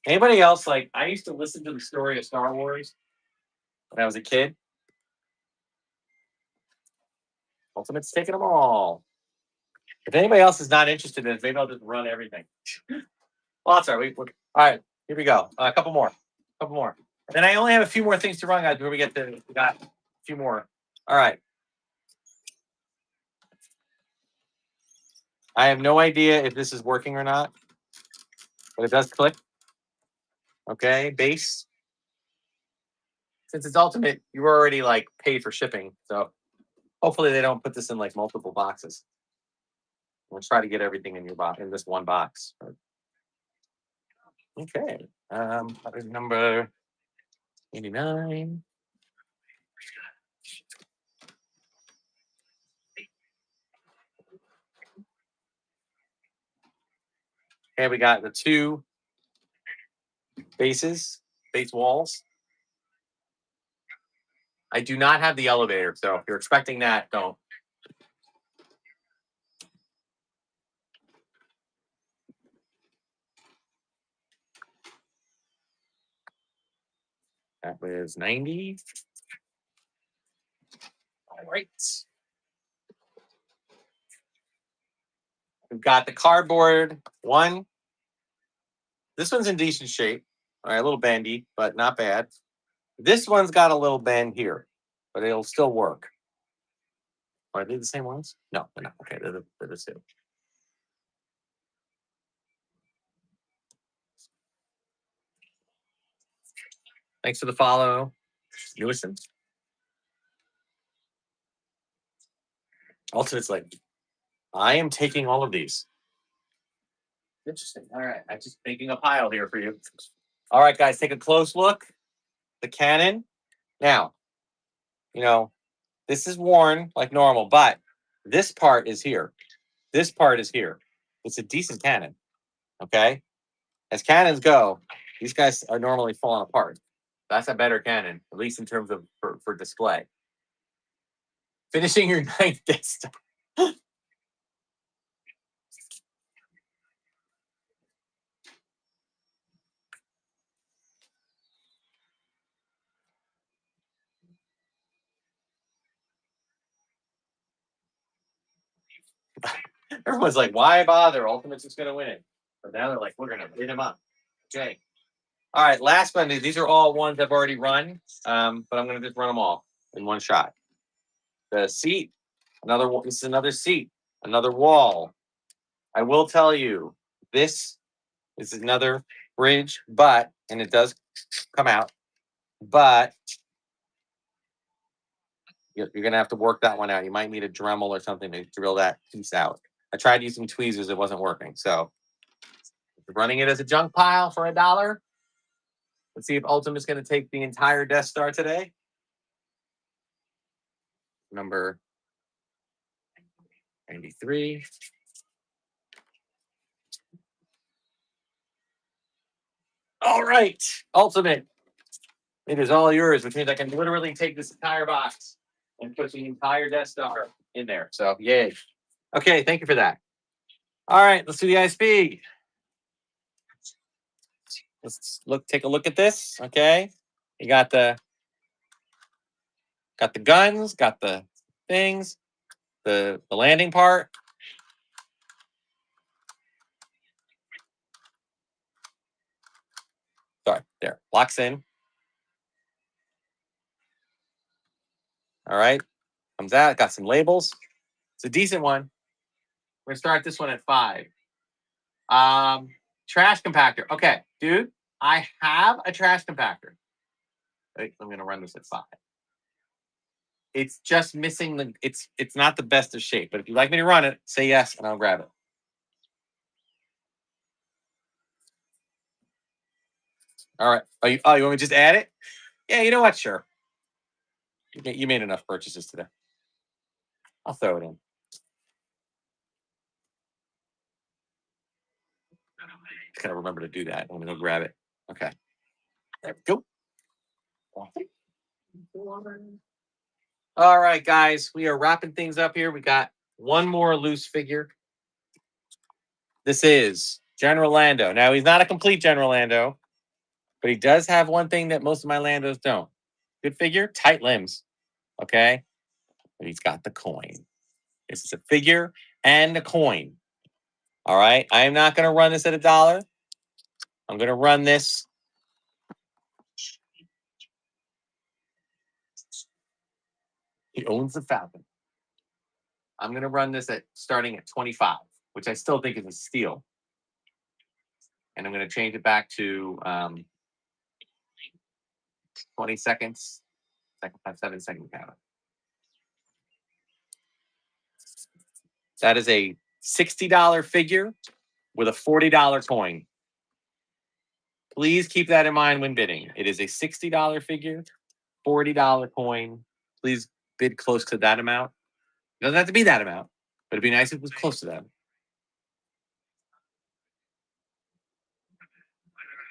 Anybody else, like, I used to listen to the story of Star Wars when I was a kid. Ultimate's taking them all. If anybody else is not interested in it, maybe I'll just run everything. Well, that's all right. All right, here we go. A couple more. And then I only have a few more things to run, guys, before we got a few more. All right. I have no idea if this is working or not, but it does click. Okay, base. Since it's ultimate, you already like paid for shipping, so hopefully they don't put this in like multiple boxes. We'll try to get everything in your box in this one box. Okay. That is number 89. Okay, we got the 2 base walls. I do not have the elevator, so if you're expecting that, don't. That was 90. All right. We've got the cardboard one. This one's in decent shape. All right, a little bendy, but not bad. This one's got a little bend here. but it'll still work. Are they the same ones? No, they're not. Okay, they're the same. Thanks for the follow, Newison. Ultimate's like, I am taking all of these. Interesting. All right, I'm just making a pile here for you. All right, guys, take a close look. The Canon. Now, this is worn like normal, but this part is here. This part is here. It's a decent Canon. Okay. As Canons go, these guys are normally falling apart. That's a better Canon, at least in terms of for display. Finishing your ninth desktop. Everyone's like, why bother? Ultimate's just going to win it. But now they're like, we're going to beat him up. Okay. All right. Last one. These are all ones I've already run, but I'm going to just run them all in one shot. The seat. Another one. This is another seat. Another wall. I will tell you, this is another bridge, and it does come out, but you're going to have to work that one out. You might need a Dremel or something to drill that piece out. I tried using tweezers. It wasn't working. So running it as a junk pile for $1. Let's see if Ultimate's going to take the entire Death Star today. Number 93. All right, Ultimate. It is all yours, which means I can literally take this entire box and put the entire Death Star in there. So, yay. Okay, thank you for that. All right, let's do the ISP. Let's take a look at this. Okay, you got the guns, got the things, the landing part. Sorry, there, locks in. All right, comes out, got some labels. It's a decent one. We're gonna start this one at 5. Trash compactor. Okay, dude, I have a trash compactor. Wait, I'm gonna run this at 5. It's just missing it's not the best of shape, but if you'd like me to run it, say yes and I'll grab it. All right. You want me to just add it? Yeah, you know what? Sure. You made enough purchases today. I'll throw it in. Gotta remember to do that. I'm gonna go grab it. Okay. There we go. All right, guys. We are wrapping things up here. We got one more loose figure. This is General Lando. Now, he's not a complete General Lando, but he does have one thing that most of my Landos don't. Good figure, tight limbs. Okay. But he's got the coin. This is a figure and a coin. All right. I am not going to run this at $1. I'm going to run this. He owns the Falcon. I'm going to run this starting at 25, which I still think is a steal. And I'm going to change it back to 20 seconds. 7-second count. That is a $60 figure with a $40 coin. Please keep that in mind when bidding. It is a $60 figure, $40 coin. Please bid close to that amount. It doesn't have to be that amount, but it'd be nice if it was close to that.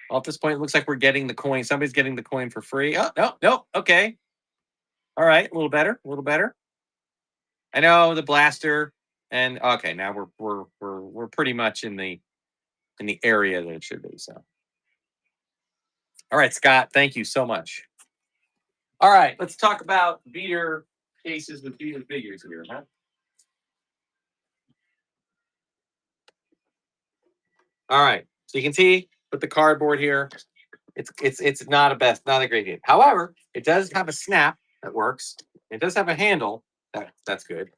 Well, at this point, it looks like we're getting the coin. Somebody's getting the coin for free. Oh, no. Okay. All right. A little better. I know the blaster. And okay, now we're pretty much in the area that it should be. So, all right, Scott, thank you so much. All right, let's talk about beater cases with beater figures here, huh? All right, so you can see with the cardboard here, it's not a great game. However, it does have a snap that works. It does have a handle. That's good.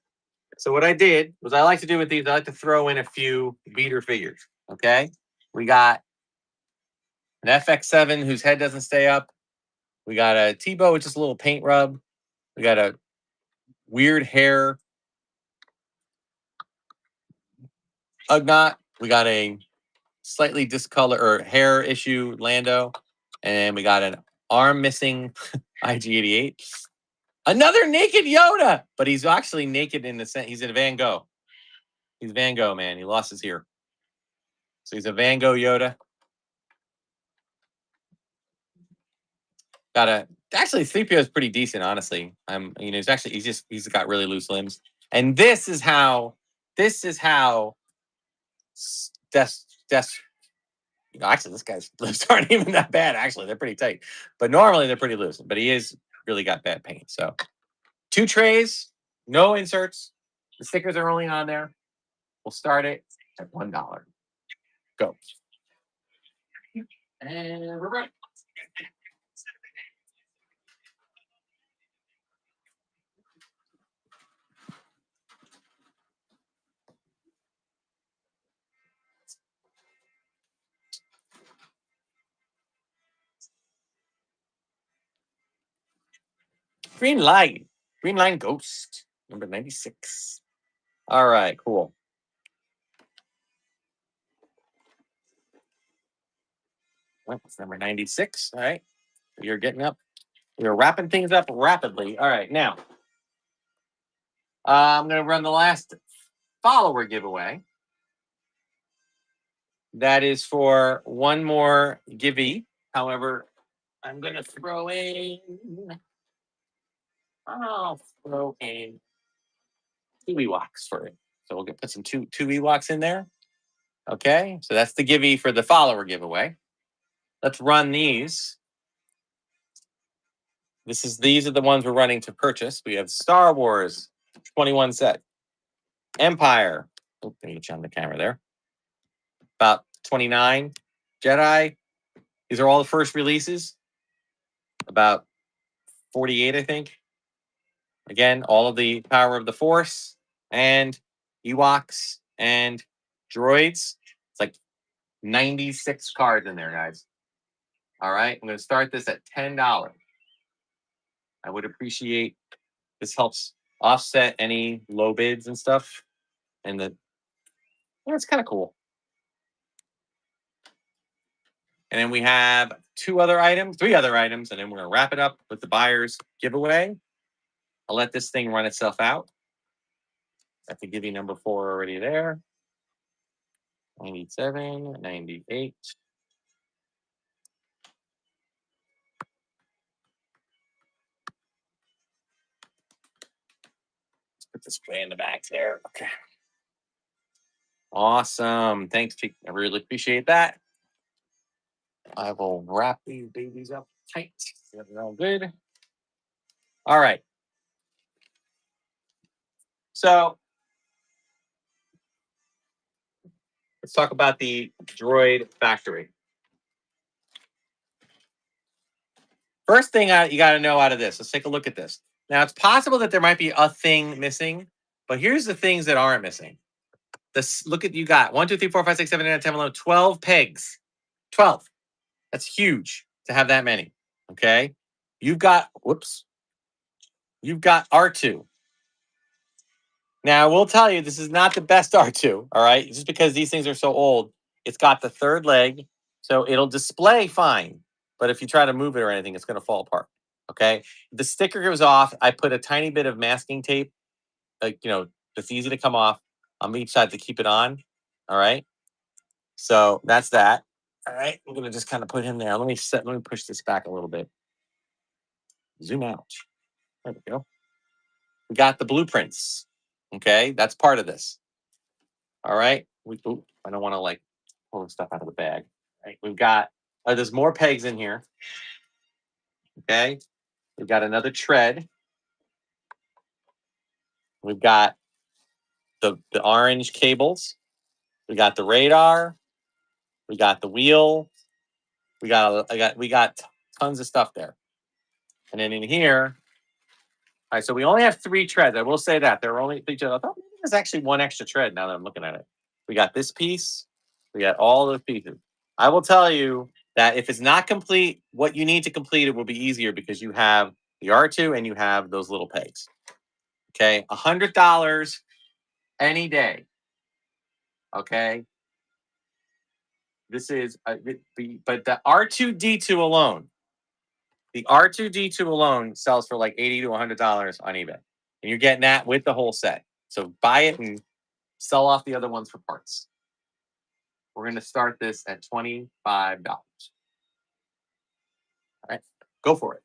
So what I did was I like to do with these, I like to throw in a few beater figures. Okay. We got an FX7 whose head doesn't stay up. We got a Tebow with just a little paint rub. We got a weird hair Ugnaught. We got a slightly discolor or hair issue Lando. And we got an arm missing IG-88. Another naked Yoda, but he's actually naked in the sense he's in Van Gogh. He's Van Gogh, man. He lost his ear. So he's a Van Gogh Yoda. Got a actually 3PO is pretty decent, honestly. He's got really loose limbs. And this is how actually this guy's lips aren't even that bad, actually. They're pretty tight. But normally they're pretty loose. But he is really got bad paint. So 2 trays, no inserts. The stickers are only on there. We'll start it at $1. Go. And we're right. Green Line. Green Line Ghost. Number 96. All right, cool. Well, it's number 96. All right. You're getting up. You're wrapping things up rapidly. All right. Now, I'm going to run the last follower giveaway. That is for one more givey. However, I'm going to throw in. I'll throw in 2 Ewoks for it. So we'll put some two Ewoks in there. Okay. So that's the givey for the follower giveaway. Let's run these. These are the ones we're running to purchase. We have Star Wars 21 set, Empire. Oh, let me get you on the camera there. About 29. Jedi. These are all the first releases. About 48, I think. Again, all of the Power of the Force and Ewoks and droids. It's like 96 cards in there, guys. All right. I'm going to start this at $10. I would appreciate this helps offset any low bids and stuff. And it's kind of cool. And then we have 3 other items, and then we're going to wrap it up with the buyer's giveaway. I'll let this thing run itself out. I have to give you number 4 already there. 97, 98. Let's put this way in the back there. Okay. Awesome. Thanks, Chief. I really appreciate that. I will wrap these babies up tight. They're all good. All right. So let's talk about the droid factory. First thing you got to know out of this, let's take a look at this. Now, it's possible that there might be a thing missing, but here's the things that aren't missing. Look at you got 1, 2, 3, 4, 5, 6, 7, 8, 9, 10, 11, 12 pegs. 12. That's huge to have that many. Okay. You've got R2. Now, we'll tell you, this is not the best R2. All right. Just because these things are so old, it's got the 3rd leg. So it'll display fine. But if you try to move it or anything, it's going to fall apart. Okay. The sticker goes off. I put a tiny bit of masking tape, it's easy to come off on each side to keep it on. All right. So that's that. All right. I'm going to just kind of put him there. Let me push this back a little bit. Zoom out. There we go. We got the blueprints. Okay. That's part of this. All right. I don't want to pull stuff out of the bag. All right. We've got, there's more pegs in here. Okay. We've got another tread. We've got the orange cables. We got the radar. We got the wheel. We got tons of stuff there. And then in here, All right, so we only have 3 treads. I will say that there are only 3 treads. I thought maybe there's actually 1 extra tread now that I'm looking at it. We got this piece. We got all the pieces. I will tell you that if it's not complete, what you need to complete it will be easier because you have the R2 and you have those little pegs. Okay, $100 any day. Okay, this is but the R2D2 alone. The R2D2 alone sells for like $80 to $100 on eBay. And you're getting that with the whole set. So buy it and sell off the other ones for parts. We're going to start this at $25. All right, go for it.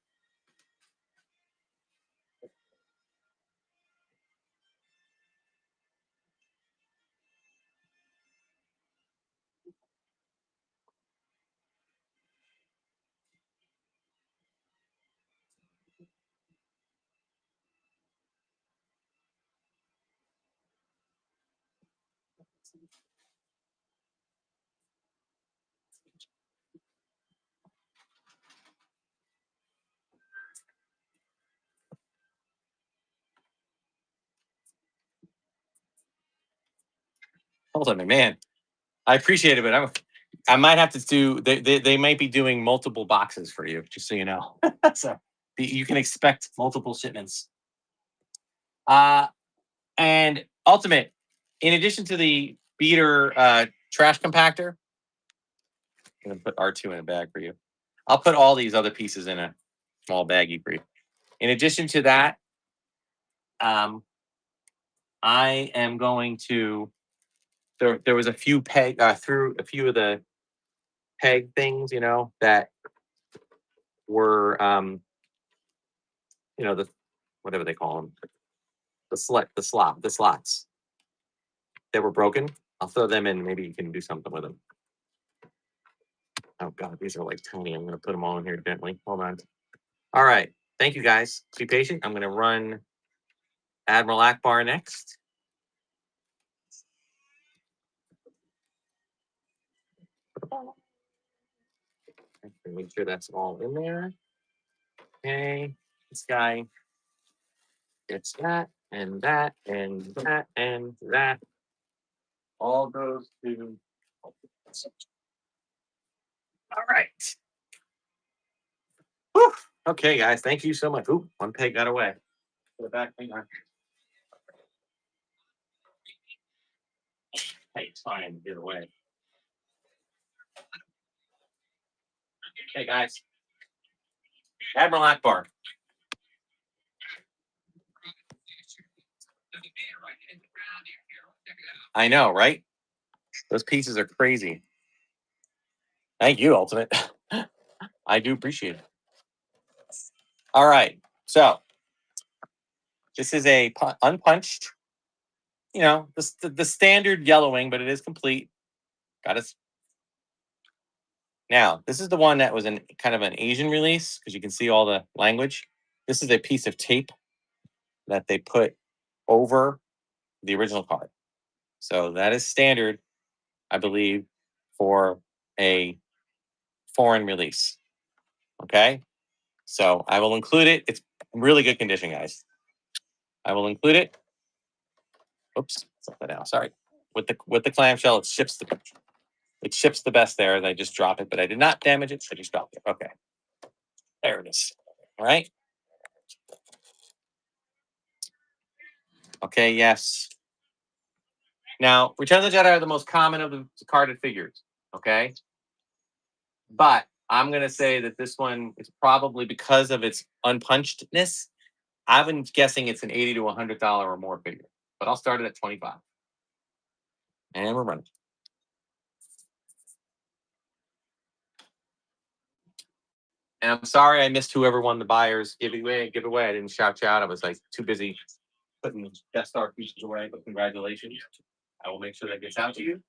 Hold on, man. I appreciate it, but I might have to do. They might be doing multiple boxes for you, just so you know. So you can expect multiple shipments. And Ultimate, in addition to the beater trash compactor, I'm gonna put R2 in a bag for you. I'll put all these other pieces in a small baggie for you. In addition to that, I am going to. There was a few peg through a few of the peg things, that were the whatever they call them, the slots that were broken. I'll throw them in. Maybe you can do something with them. Oh God, these are like tiny. I'm going to put them all in here gently. Hold on. All right. Thank you guys. Be patient. I'm going to run Admiral Akbar next. Make sure that's all in there. Okay. This guy gets that and that and that and that. All goes to. All right. Whew. Okay, guys. Thank you so much. Ooh, one peg got away. Put it back. Hang on. Hey, it's fine. Get away. Okay, guys. Admiral Akbar. I know, right? Those pieces are crazy. Thank you, Ultimate. I do appreciate it. All right. So this is a unpunched, the standard yellowing, but it is complete. Got it. Now, this is the one that was in kind of an Asian release because you can see all the language. This is a piece of tape that they put over the original card. So that is standard, I believe, for a foreign release. Okay. So I will include it. It's really good condition, guys. I will include it. Oops, something now. Sorry. With the clamshell, it ships the best there, and I just drop it, but I did not damage it. I just dropped it. Okay. There it is. All right. Okay, yes. Now, Return of the Jedi are the most common of the carded figures. Okay. But I'm gonna say that this one is probably because of its unpunchedness. I've been guessing it's an $80 to $100 or more figure, but I'll start it at 25. And we're running. And I'm sorry I missed whoever won the buyers giveaway. I didn't shout you out. I was like too busy putting Death Star pieces away. But congratulations. I will make sure that gets out to you.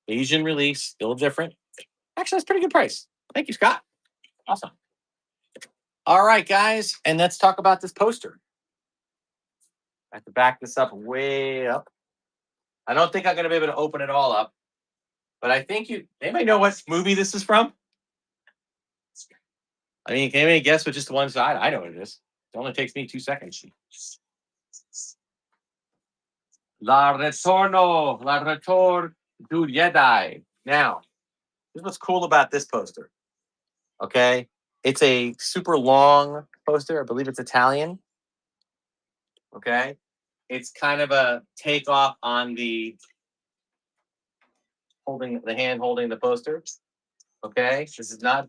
Asian release, still different. Actually, that's a pretty good price. Thank you, Scott. Awesome. All right, guys, and let's talk about this poster. I have to back this up way up. I don't think I'm going to be able to open it all up, but I think anybody know what movie this is from? I mean, can anybody guess with just one side? I know what it is. It only takes me 2 seconds. La Return du Jedi. Now, this is what's cool about this poster. Okay, it's a super long poster. I believe it's Italian. Okay, it's kind of a takeoff on the hand holding the poster. Okay, this is not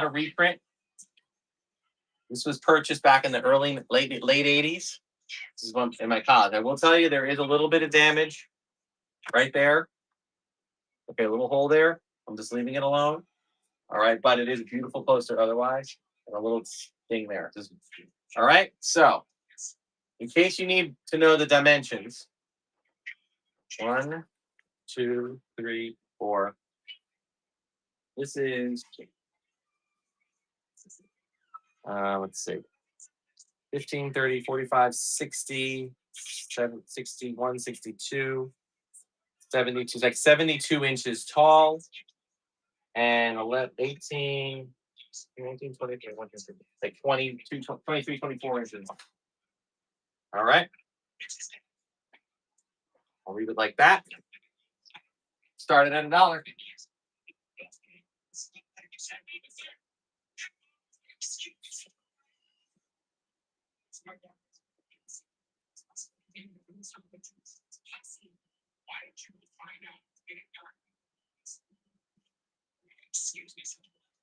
a reprint. This was purchased back in the late 80s. This is one in my college. I will tell you there is a little bit of damage right there. Okay, a little hole there. I'm just leaving it alone. All right, but it is a beautiful poster otherwise. And a little thing there. All right, so in case you need to know the dimensions, 1, 2, 3, 4. This is, let's see, 15, 30, 45, 60, 61, 62, 72. It's like 72 inches tall and 18, 19, 20, 21, like 22, 23, 24 inches. All right. I'll leave it like that. Started at $1.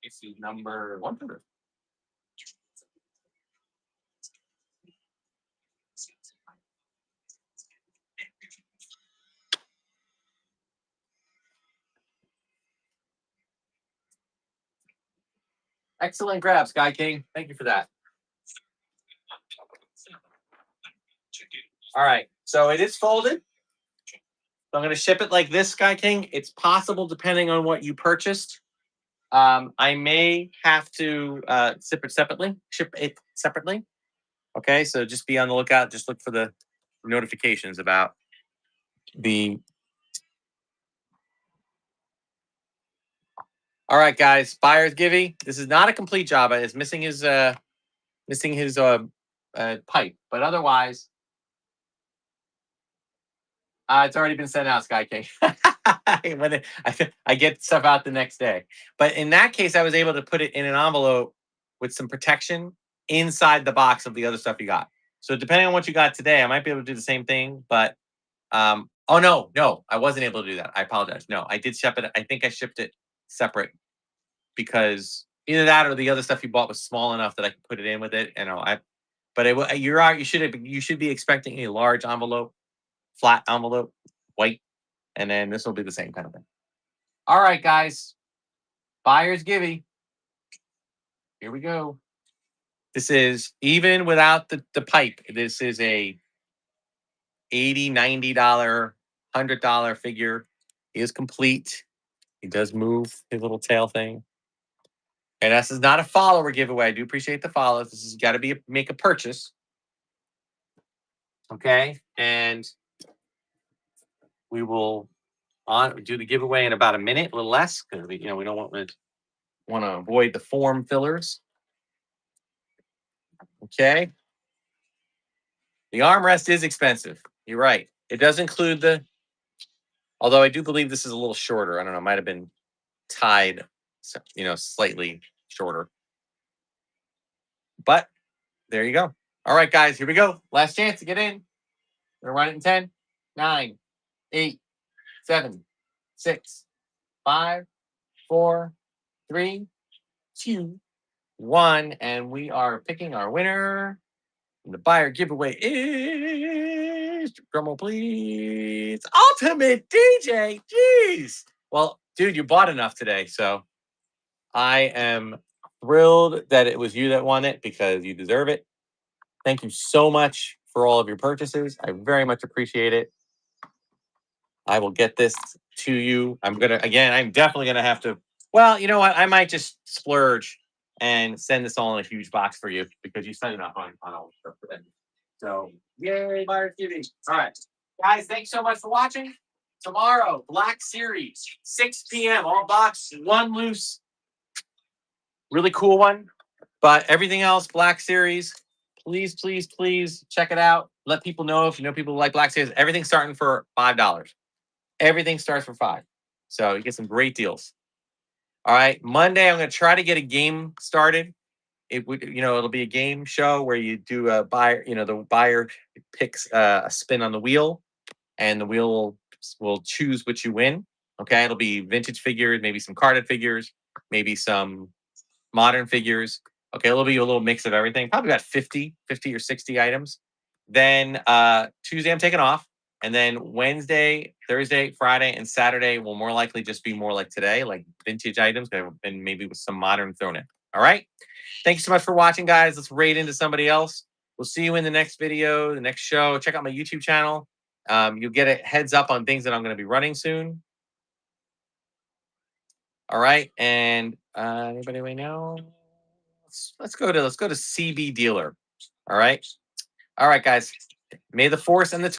This is number 100. Excellent grab, Sky King. Thank you for that. All right, so it is folded. So I'm going to ship it like this, Sky King. It's possible, depending on what you purchased. I may have to ship it separately. Okay, so just be on the lookout. Just look for the notifications about the. All right, guys. Buyer's Givey. This is not a complete job. It's missing his pipe, but otherwise, it's already been sent out, Sky King. I get stuff out the next day. But in that case, I was able to put it in an envelope with some protection inside the box of the other stuff you got. So depending on what you got today, I might be able to do the same thing. But oh no, I wasn't able to do that. I apologize. No, I did ship it. I think I shipped it separate because either that or the other stuff you bought was small enough that I could put it in with it. And you should be expecting a large envelope, flat envelope, white, and then this will be the same kind of thing. All right, guys. Buyer's Givey. Here we go. This is even without the pipe. This is a $80, $90, $100 figure. He is complete. He does move his little tail thing. And this is not a follower giveaway. I do appreciate the follows. This has got to be make a purchase. Okay. And we will do the giveaway in about a minute, a little less, because we don't want to avoid the form fillers. Okay. The armrest is expensive. You're right. It does include although I do believe this is a little shorter. I don't know. It might have been tied, slightly shorter. But there you go. All right, guys, here we go. Last chance to get in. We're going to run it in 10, 9, 8, 7, 6, 5, 4, 3, 2, 1. And we are picking our winner. And the buyer giveaway is, drumroll please, Ultimate DJ. Jeez. Well, dude, you bought enough today. So I am thrilled that it was you that won it because you deserve it. Thank you so much for all of your purchases. I very much appreciate it. I will get this to you. I'm definitely going to have to, well, you know what? I might just splurge and send this all in a huge box for you because you sent enough on all the stuff for them. So, yay, Buyer's Givey. All right. Guys, thanks so much for watching. Tomorrow, Black Series, 6 p.m. All box, one loose. Really cool one. But everything else, Black Series, please, please, please check it out. Let people know if you know people who like Black Series. Everything's starting for $5. Everything starts for $5. So you get some great deals. All right. Monday, I'm going to try to get a game started. It would, it'll be a game show where you do a buyer, the buyer picks a spin on the wheel, and the wheel will choose what you win. Okay. It'll be vintage figures, maybe some carded figures, maybe some modern figures. Okay, it'll be a little mix of everything. Probably about 50 or 60 items. Then Tuesday I'm taking off. And then Wednesday, Thursday, Friday, and Saturday will more likely just be more like today, like vintage items, and maybe with some modern thrown in. All right. Thank you so much for watching, guys. Let's raid into somebody else. We'll see you in the next video, the next show. Check out my YouTube channel. You'll get a heads up on things that I'm going to be running soon. All right. And anybody right now? Let's go to CB Dealer. All right. All right, guys. May the force and the